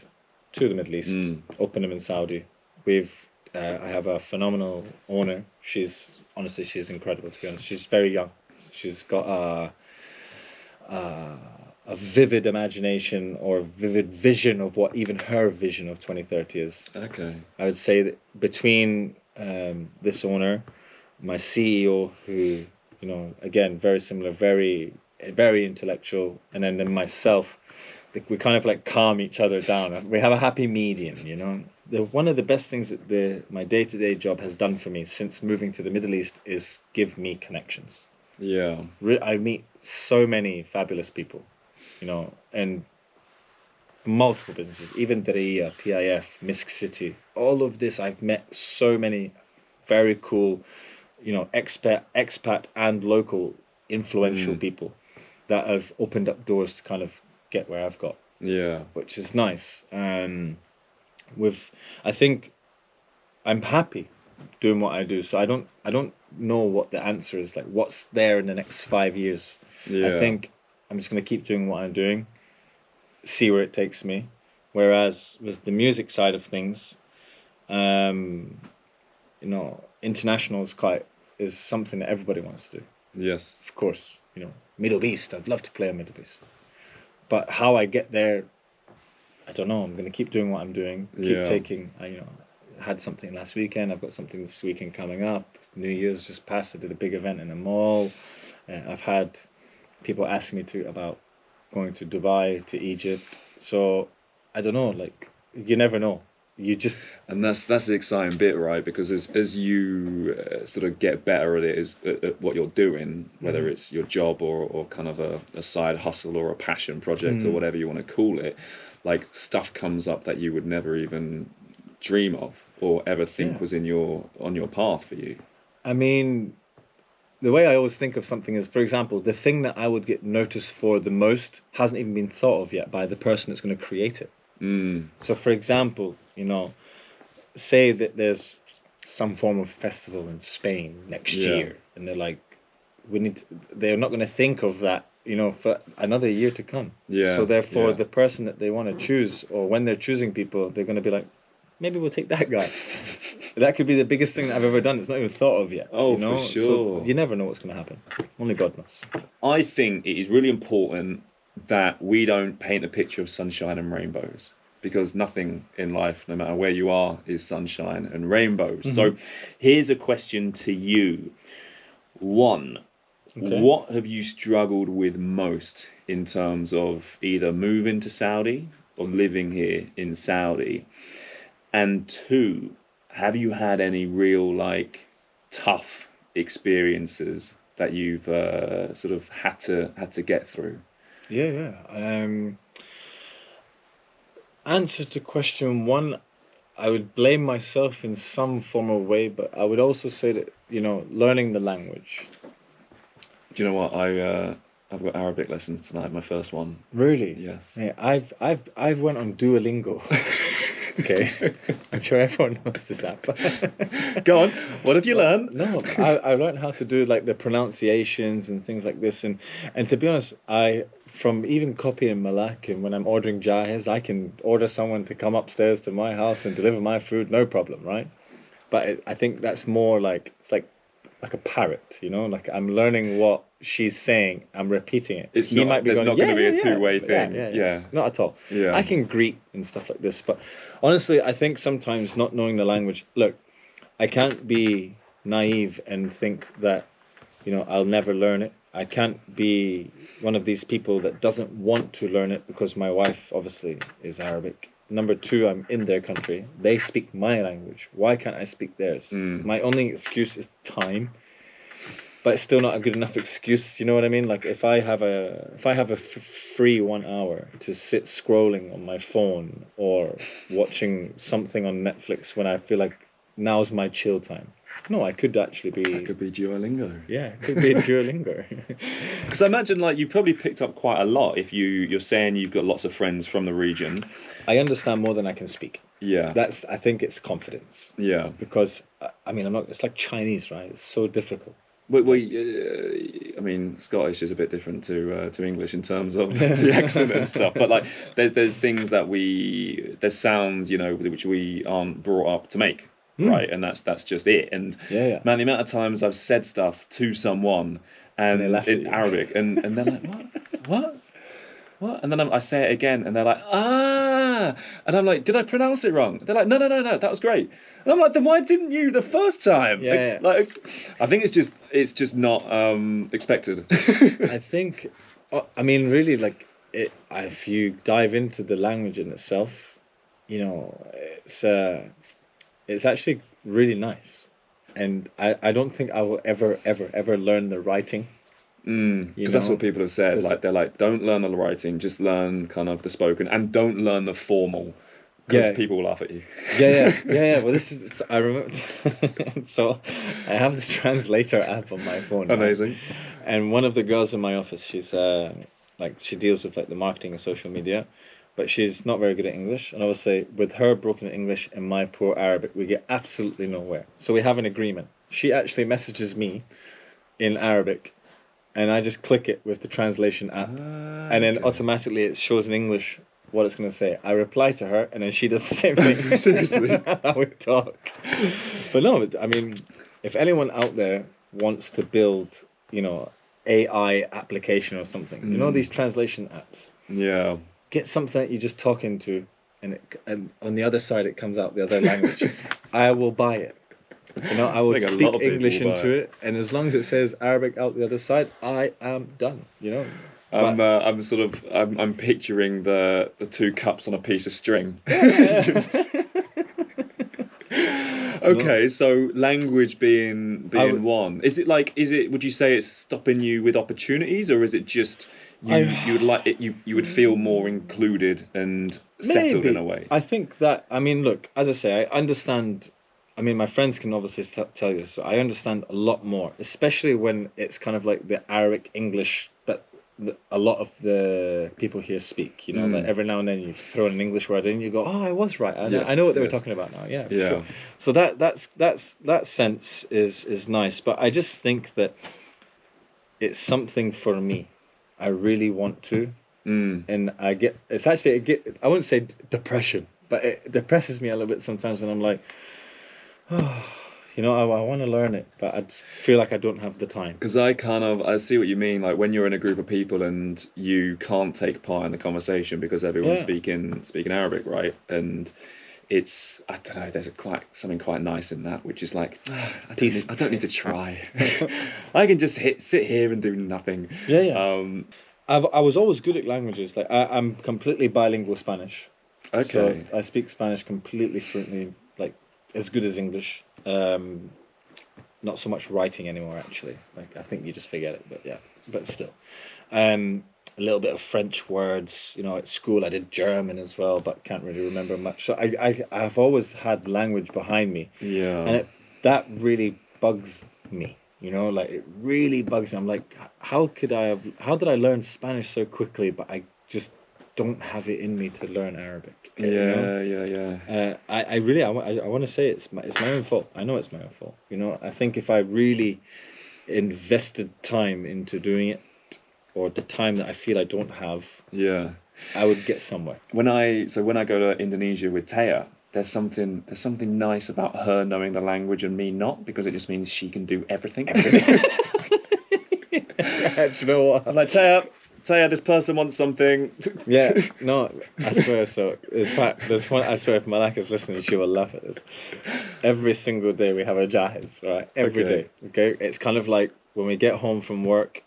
to the Middle East, open them in Saudi. I have a phenomenal owner. She's incredible, to be honest. She's very young. She's got a vivid imagination or vivid vision of what even her vision of 2030 is. Okay. I would say that between this owner, my CEO, who, you know, again, very similar, very, very intellectual, and then myself, we kind of like calm each other down. We have a happy medium, you know. One of the best things that my day-to-day job has done for me since moving to the Middle East is give me connections. Yeah. I meet so many fabulous people, you know, and multiple businesses, even Diriyah, PIF, Misk City, all of this. I've met so many very cool, you know, expat and local influential people that have opened up doors to kind of get where I've got. Yeah. Which is nice. I think I'm happy doing what I do. So I don't know what the answer is, like what's there in the next 5 years. Yeah. I think I'm just gonna keep doing what I'm doing, see where it takes me. Whereas with the music side of things, you know, international is something that everybody wants to do. Yes. Of course, you know, Middle East. I'd love to play a Middle East, but how I get there, I don't know. I'm gonna keep doing what I'm doing. Keep taking. I had something last weekend. I've got something this weekend coming up. New Year's just passed. I did a big event in a mall. I've had people ask me about going to Dubai, to Egypt. So I don't know. Like, you never know. And that's the exciting bit, right? Because as you sort of get better at it, at what you're doing, whether it's your job or kind of a side hustle or a passion project or whatever you want to call it, like stuff comes up that you would never even dream of or ever think was on your path for you. I mean, the way I always think of something is, for example, the thing that I would get noticed for the most hasn't even been thought of yet by the person that's going to create it. So, for example, you know, say that there's some form of festival in Spain next year, and they're like, they're not going to think of that, you know, for another year to come. Yeah. So therefore, the person that they want to choose, or when they're choosing people, they're going to be like, maybe we'll take that guy. That could be the biggest thing that I've ever done. It's not even thought of yet. Oh, you know? for sure. So you never know what's going to happen. Only God knows. I think it is really important that we don't paint a picture of sunshine and rainbows, because nothing in life, no matter where you are, is sunshine and rainbows. So here's a question to you. One, what have you struggled with most in terms of either moving to Saudi or living here in Saudi? And two, have you had any real, like, tough experiences that you've sort of had to get through? Yeah. Answer to question one, I would blame myself in some form of way, but I would also say that, you know, learning the language. Do you know what? I've got Arabic lessons tonight, my first one. Really? Yes. Yeah, I've went on Duolingo. Okay, I'm sure everyone knows this app. Go on. What have you learned? No, I learned how to do like the pronunciations and things like this, and to be honest, from even copying Malak, and when I'm ordering jahez, I can order someone to come upstairs to my house and deliver my food, no problem, right? But I think that's more like it's like a parrot, you know, like I'm learning what she's saying, I'm repeating it. It's He not. might be There's going, not yeah, going to be yeah, a two-way yeah, thing. yeah, Yeah. not at all. Yeah. I can greet and stuff like this, but honestly, I think sometimes not knowing the language. Look, I can't be naive and think that, you know, I'll never learn it. I can't be one of these people that doesn't want to learn it because my wife obviously is Arabic. Number two, I'm in their country. They speak my language. Why can't I speak theirs? My only excuse is time, but it's still not a good enough excuse. You know what I mean? Like if I have a free 1 hour to sit scrolling on my phone or watching something on Netflix when I feel like now's my chill time. No, I could actually be. That could be Duolingo. Yeah, it could be Duolingo. Because I imagine like you've probably picked up quite a lot if you're saying you've got lots of friends from the region. I understand more than I can speak. Yeah. I think it's confidence. Yeah. Because I mean, it's like Chinese, right? It's so difficult. Well, I mean, Scottish is a bit different to English in terms of the accent and stuff. But like, there's things that there's sounds, you know, which we aren't brought up to make, right? And that's just it. And man, the amount of times I've said stuff to someone and in Arabic, and they're like, what? And then I say it again, and they're like, ah, and I'm like, did I pronounce it wrong? They're like, no, that was great. And I'm like, then why didn't you the first time? Like, I think it's just not expected. I think, I mean, really, like, if you dive into the language in itself, you know, it's actually really nice, and I don't think I will ever learn the writing. Because that's what people have said. Like they're like, don't learn the writing, just learn kind of the spoken, and don't learn the formal, because people will laugh at you. Yeah. Well, I remember. So, I have this translator app on my phone. Amazing. Right? And one of the girls in my office, she's like she deals with like the marketing and social media, but she's not very good at English. And obviously, with her broken English and my poor Arabic, we get absolutely nowhere. So we have an agreement. She actually messages me in Arabic, and I just click it with the translation app, and then automatically it shows in English what it's going to say. I reply to her, and then she does the same thing. Seriously? How we talk. But no, I mean, if anyone out there wants to build, you know, AI application or something, you know, these translation apps. Yeah. Get something that you just talk into, and on the other side it comes out the other language. I will buy it. You know, I will speak English into it, and as long as it says Arabic out the other side, I am done. You know, I'm picturing the two cups on a piece of string. Okay, so language being one. Would you say it's stopping you with opportunities, or is it just you would feel more included and settled in a way? I think that, I mean, look, as I say, I understand. I mean, my friends can obviously tell you this. So I understand a lot more, especially when it's kind of like the Arabic English that a lot of the people here speak. You know, that every now and then you throw an English word in, and you go, "Oh, I was right. I know what they were talking about now." Yeah. Sure. So that sense is nice, but I just think that it's something for me. I really want to, and I wouldn't say depression, but it depresses me a little bit sometimes when I'm like, oh, you know, I want to learn it, but I just feel like I don't have the time. Because I see what you mean. Like when you're in a group of people and you can't take part in the conversation because everyone's speaking Arabic, right? And it's, I don't know, there's something quite nice in that, which is like, I don't need to try. I can just sit here and do nothing. I was always good at languages. Like I'm completely bilingual Spanish. Okay. So I speak Spanish completely fluently, like as good as English. Not so much writing anymore, actually. Like I think you just forget it, but still. A little bit of French words. You know, at school I did German as well, but can't really remember much. So I've always had language behind me. Yeah. And that really bugs me. You know, like it really bugs me. I'm like, how did I learn Spanish so quickly, but I just don't have it in me to learn Arabic. You know? Yeah. I want to say it's my own fault. I know it's my own fault. You know, I think if I really invested time into doing it, or the time that I feel I don't have, Yeah. I would get somewhere. When I go to Indonesia with Taya, there's something nice about her knowing the language and me not, because it just means she can do everything. Do you know what? I'm like, Taya, this person wants something. Yeah, no, I swear. So, in fact, there's one. I swear, if Malaka's listening, she will laugh at this. Every single day we have a jahiz, right? Every day. Okay, it's kind of like when we get home from work,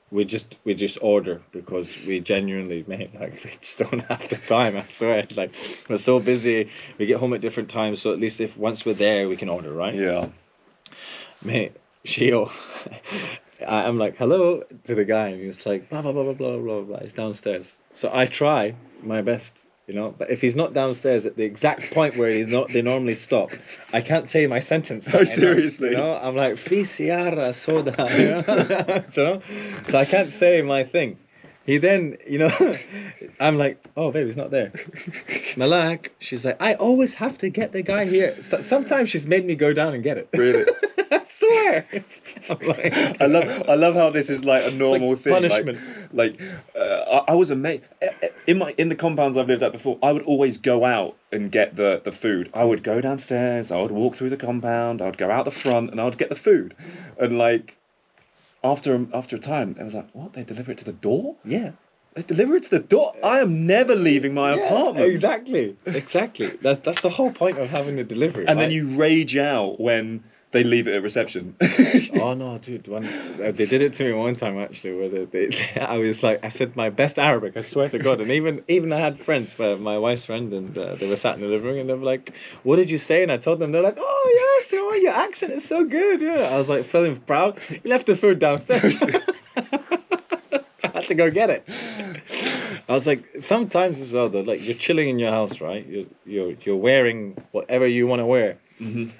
we just order, because we genuinely, mate, like we just don't have the time. I swear, it's like we're so busy. We get home at different times, so at least if once we're there, we can order, right? Yeah. Mate, she'll. I'm like, hello to the guy, and he's like, blah blah blah blah blah blah blah. He's downstairs. So I try my best, you know. But if he's not downstairs at the exact point where they normally stop, I can't say my sentence. Oh, seriously? You know, I'm like, Fisiara soda. You know? So I can't say my thing. He then, you know, I'm like, oh, babe, he's not there. Malak, she's like, I always have to get the guy here. So, sometimes she's made me go down and get it. Really? I swear. I'm like, I love how this is like a normal thing. Punishment. I was amazed in the compounds I've lived at before. I would always go out and get the food. I would go downstairs. I would walk through the compound. I would go out the front, and I would get the food. And like after a time, I was like, what? They deliver it to the door? Yeah. They deliver it to the door. I am never leaving my apartment. Exactly. That's the whole point of having a delivery. And then you rage out when they leave it at reception. Oh no, dude! They did it to me one time actually, where I was like, I said my best Arabic, I swear to God, and even I had friends, my wife's friend, and they were sat in the living room, and they were like, "What did you say?" And I told them, they're like, "Oh yes, oh, your accent is so good." Yeah, I was like feeling proud. He left the food downstairs. I had to go get it. I was like, sometimes as well though, like you're chilling in your house, right? You're wearing whatever you want to wear. Mm-hmm.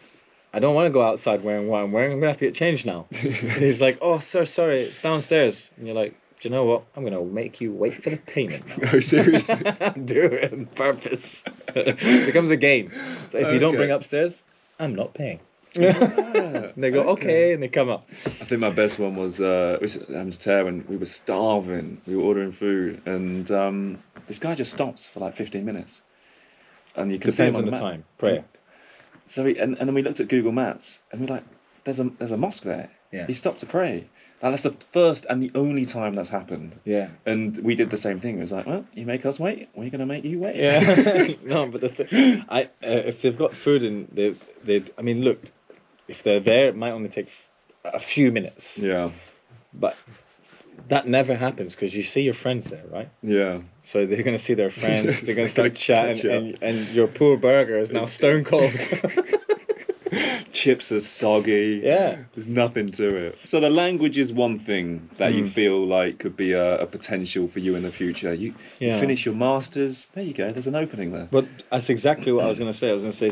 I don't want to go outside wearing what I'm wearing. I'm going to have to get changed now. And he's like, oh, sir, sorry, it's downstairs. And you're like, do you know what? I'm going to make you wait for the payment now. Oh, seriously? Do it on purpose. It becomes a game. So if you don't bring upstairs, I'm not paying. And they go, okay, and they come up. I think my best one was Amsterdam, and we were starving. We were ordering food, and this guy just stops for like 15 minutes. And you can see him Depends on the time. Prayer. So and then we looked at Google Maps, and we're like, there's a mosque there. Yeah. He stopped to pray. Now, that's the first and the only time that's happened. Yeah. And we did the same thing. It was like, well, you make us wait, we're going to make you wait. Yeah. No, but if they've got food and I mean, look, if they're there, it might only take a few minutes. Yeah. But that never happens because you see your friends there, right? Yeah. So they're going to see their friends, they're going to They're start gonna chatting, and your poor burger is now stone cold. Chips are soggy. Yeah. There's nothing to it. So the language is one thing that you feel like could be a potential for you in the future. You finish your masters, there you go, there's an opening there. But that's exactly what I was going to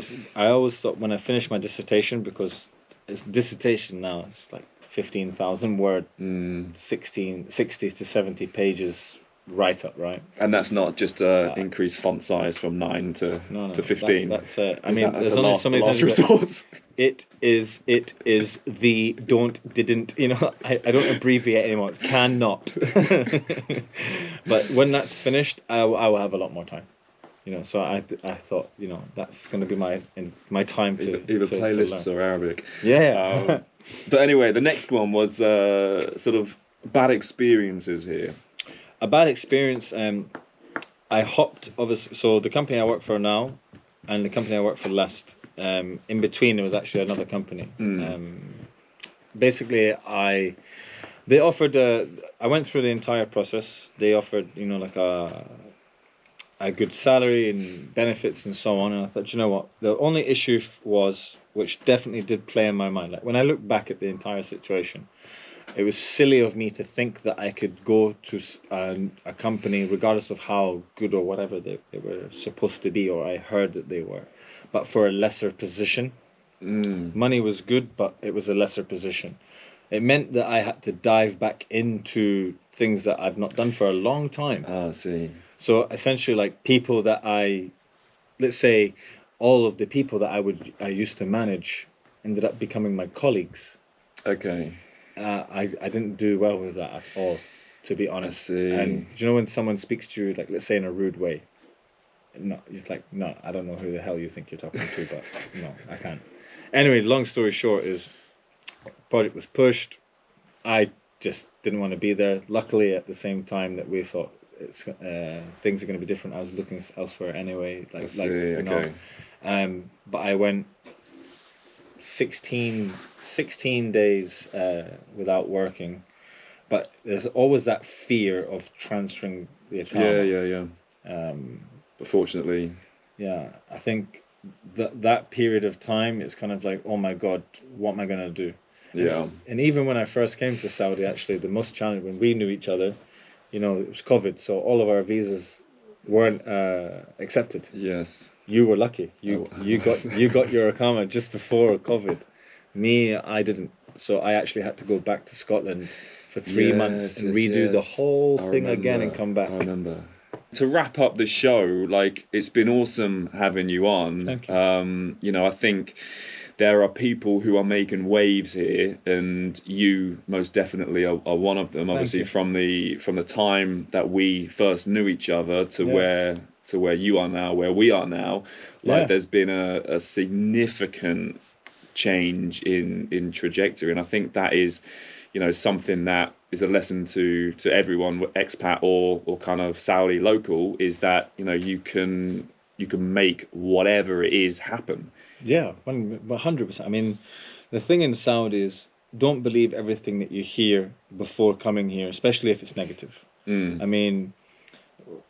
say. I always thought when I finished my dissertation, because it's dissertation now, it's like 15,000 word, 60 to 70 pages write up, right? And that's not just increased font size from 9 to 15. That's I mean, there's only so many last things. resort. It is the didn't, you know, I don't abbreviate anymore. It's cannot. But when that's finished, I will have a lot more time. You know, so I thought, you know, that's going to be my time to either to playlists learn. or Arabic. Yeah. But anyway, the next one was sort of bad experiences here. A bad experience. I hopped, obviously. So the company I work for now, and the company I worked for last. In between, there was actually another company. Basically, they offered. I went through the entire process. They offered, you know, like a good salary and benefits and so on. And I thought, you know what? The only issue was, which definitely did play in my mind. Like when I look back at the entire situation, it was silly of me to think that I could go to a company, regardless of how good or whatever they were supposed to be, or I heard that they were, but for a lesser position. Money was good, but it was a lesser position. it meant that I had to dive back into things that I've not done for a long time. Ah, I see. So essentially, like people that let's say, all of the people that I used to manage ended up becoming my colleagues. Okay. I didn't do well with that at all, to be honest. I see. And do you know when someone speaks to you, like let's say in a rude way, no, it's like, no, I don't know who the hell you think you're talking to, but no, I can't. Anyway, long story short is, project was pushed. I just didn't want to be there. Luckily, at the same time that we thought things are going to be different, I was looking elsewhere anyway. I see. Okay. But I went 16 days without working. But there's always that fear of transferring the account. Yeah. But fortunately, yeah, I think that period of time, it's kind of like, oh my God, what am I going to do? Yeah. And even when I first came to Saudi, actually, the most challenging, when we knew each other, it was COVID, so all of our visas weren't accepted. Yes. You were lucky. You got your Akama just before COVID. Me, I didn't. So I actually had to go back to Scotland for 3 months and redo the whole thing again and come back. I remember. To wrap up the show, like, it's been awesome having you on. Thank you. I think there are people who are making waves here, and you most definitely are one of them. Obviously, from the time that we first knew each other to where you are now, where we are now, like there's been a significant change in trajectory, and I think that is, something that is a lesson to everyone, expat or kind of Saudi local, is that you can make whatever it is happen. Yeah, 100%. I mean, the thing in Saudi is, don't believe everything that you hear before coming here, especially if it's negative. I mean,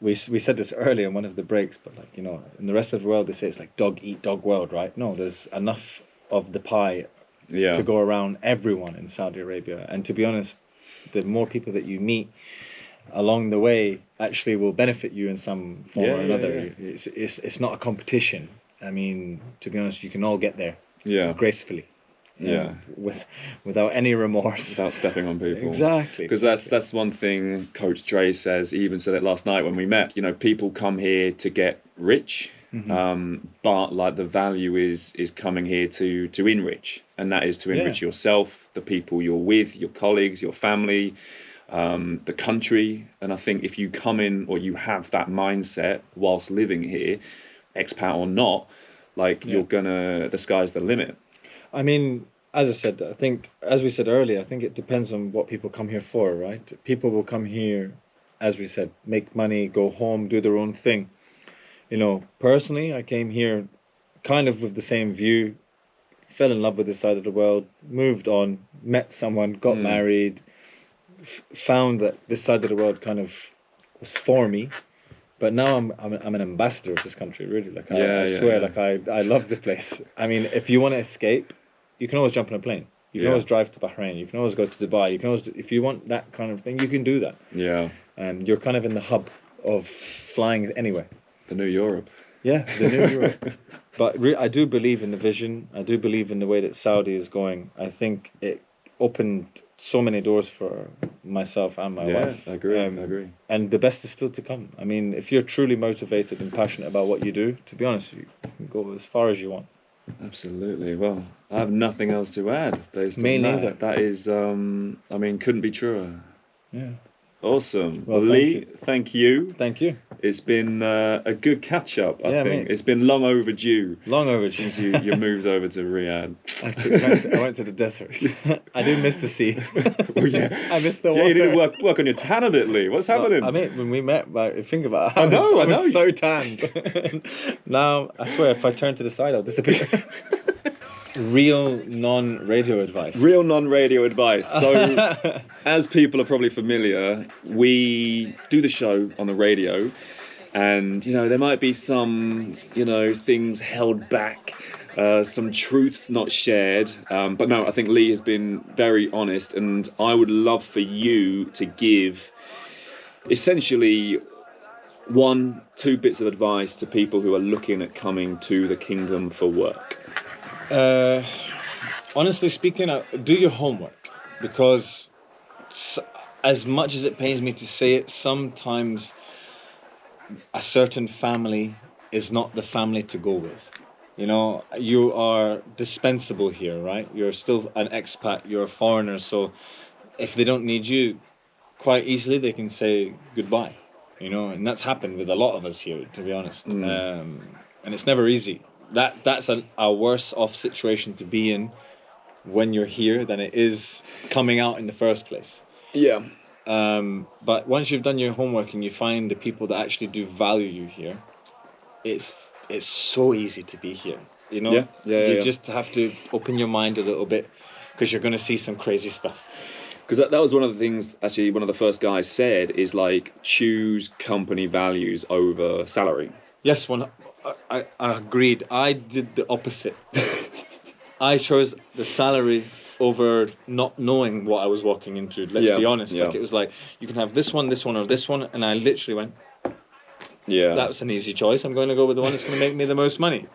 we said this earlier in one of the breaks, but like, in the rest of the world, they say it's like dog eat dog world, right? No, there's enough of the pie to go around everyone in Saudi Arabia. And to be honest, the more people that you meet along the way actually will benefit you in some form or another. It's not a competition. I mean, to be honest, you can all get there gracefully. Without any remorse, without stepping on people. Exactly. Because that's one thing Coach Dre says. He even said it last night when we met. People come here to get rich, but like the value is coming here to enrich, and that is to enrich yourself, the people you're with, your colleagues, your family, the country. And I think if you come in, or you have that mindset whilst living here, expat or not, like the sky's the limit. I mean, as I said, I think, as we said earlier, I think it depends on what people come here for, right? People will come here, as we said, make money, go home, do their own thing. Personally, I came here kind of with the same view, fell in love with this side of the world, moved on, met someone, got married, found that this side of the world kind of was for me. But now I'm an ambassador of this country, really. Like I swear, like I love the place. I mean, if you want to escape, you can always jump on a plane. You can always drive to Bahrain. You can always go to Dubai. You can always, if you want that kind of thing, you can do that. Yeah. And you're kind of in the hub of flying anywhere. The new Europe. Yeah, the new Europe. But I do believe in the vision. I do believe in the way that Saudi is going. I think it opened so many doors for myself and my wife. I agree. And the best is still to come. I mean, if you're truly motivated and passionate about what you do, to be honest, you can go as far as you want. Absolutely. Well, I have nothing else to add based on that. Me neither. That is, couldn't be truer. Yeah. Awesome. Well, Leigh, thank you. Thank you. It's been a good catch up, I think. Mate. It's been long overdue. Since you moved over to Riyadh. I went to the desert. I do miss the sea. Well, yeah. I miss the water. Yeah, you need to work on your tan a bit, Leigh. What's happening? I mean, when we met, think about it. I know. I was so tanned. Now, I swear, if I turn to the side, I'll disappear. Real non-radio advice. So, as people are probably familiar, we do the show on the radio, and there might be some things held back, some truths not shared, but no, I think Leigh has been very honest, and I would love for you to give essentially 1-2 bits of advice to people who are looking at coming to the kingdom for work. Honestly speaking, do your homework. because as much as it pains me to say it, sometimes a certain family is not the family to go with. You know, you are dispensable here, right? You're still an expat, you're a foreigner, so if they don't need you, quite easily they can say goodbye, you know, and that's happened with a lot of us here, to be honest. And it's never easy. That's a worse off situation to be in when you're here than it is coming out in the first place. Yeah. But once you've done your homework and you find the people that actually do value you here, it's so easy to be here. You know, you just have to open your mind a little bit, because you're going to see some crazy stuff. Because that was one of the things, actually, one of the first guys said is like, choose company values over salary. Yes, I agreed. I did the opposite. I chose the salary over not knowing what I was walking into. Let's be honest. Like, it was like, you can have this one, or this one, and I literally went, that's an easy choice. I'm going to go with the one that's going to make me the most money.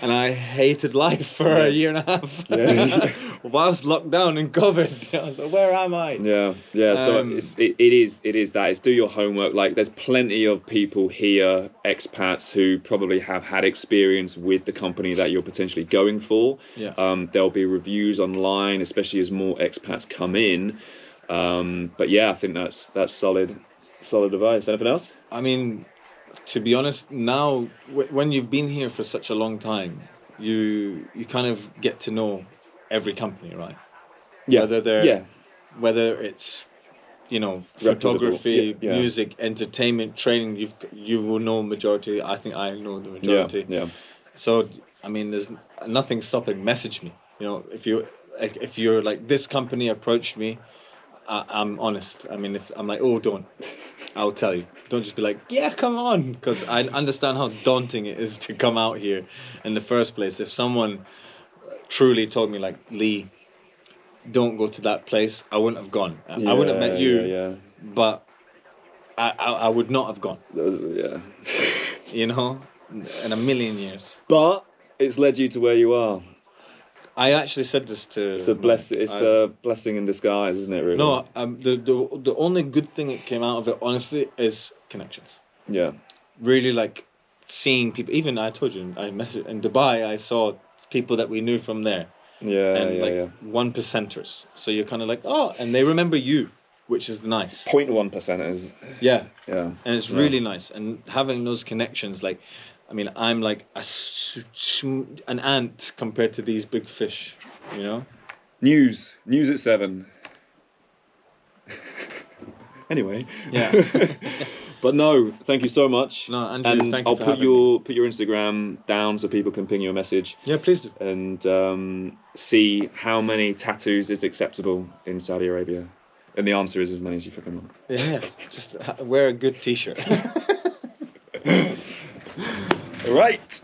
And I hated life for a year and a half. Whilst locked down and COVID, I was like, where am I? So it is that. It's do your homework. Like, there's plenty of people here, expats, who probably have had experience with the company that you're potentially going for. There'll be reviews online, especially as more expats come in. But yeah, I think that's solid advice. Anything else? I mean, to be honest, now when you've been here for such a long time, you kind of get to know every company, right? Whether it's, you know, photography, music, entertainment, training, you will know majority. I think I know the majority. So I mean, there's nothing stopping. Message me. You know, if you're like, this company approached me, I'm honest. I mean, if I'm like, oh, don't, I'll tell you. Don't just be like, yeah, come on, because I understand how daunting it is to come out here in the first place. If someone truly told me, like, Leigh, don't go to that place, I wouldn't have gone. I wouldn't have met you, but I would not have gone. You know, in a million years. But it's led you to where you are. I actually said this to... It's a blessing in disguise, isn't it, really? No, the only good thing that came out of it, honestly, is connections. Yeah. Really, like, seeing people. Even, I told you, I messaged in Dubai, I saw people that we knew from there. One percenters. So you're kind of like, oh, and they remember you, which is nice. 0.1 percenters. Yeah. And it's really nice. And having those connections, like, I mean, I'm like an ant compared to these big fish, you know? News at 7. Anyway. Yeah. But no, thank you so much. No, Andrew, and thank you I'll for put having your Instagram down so people can ping you a message. Yeah, please do. And see how many tattoos is acceptable in Saudi Arabia. And the answer is as many as you fucking want. Yeah, just wear a good t-shirt. Right.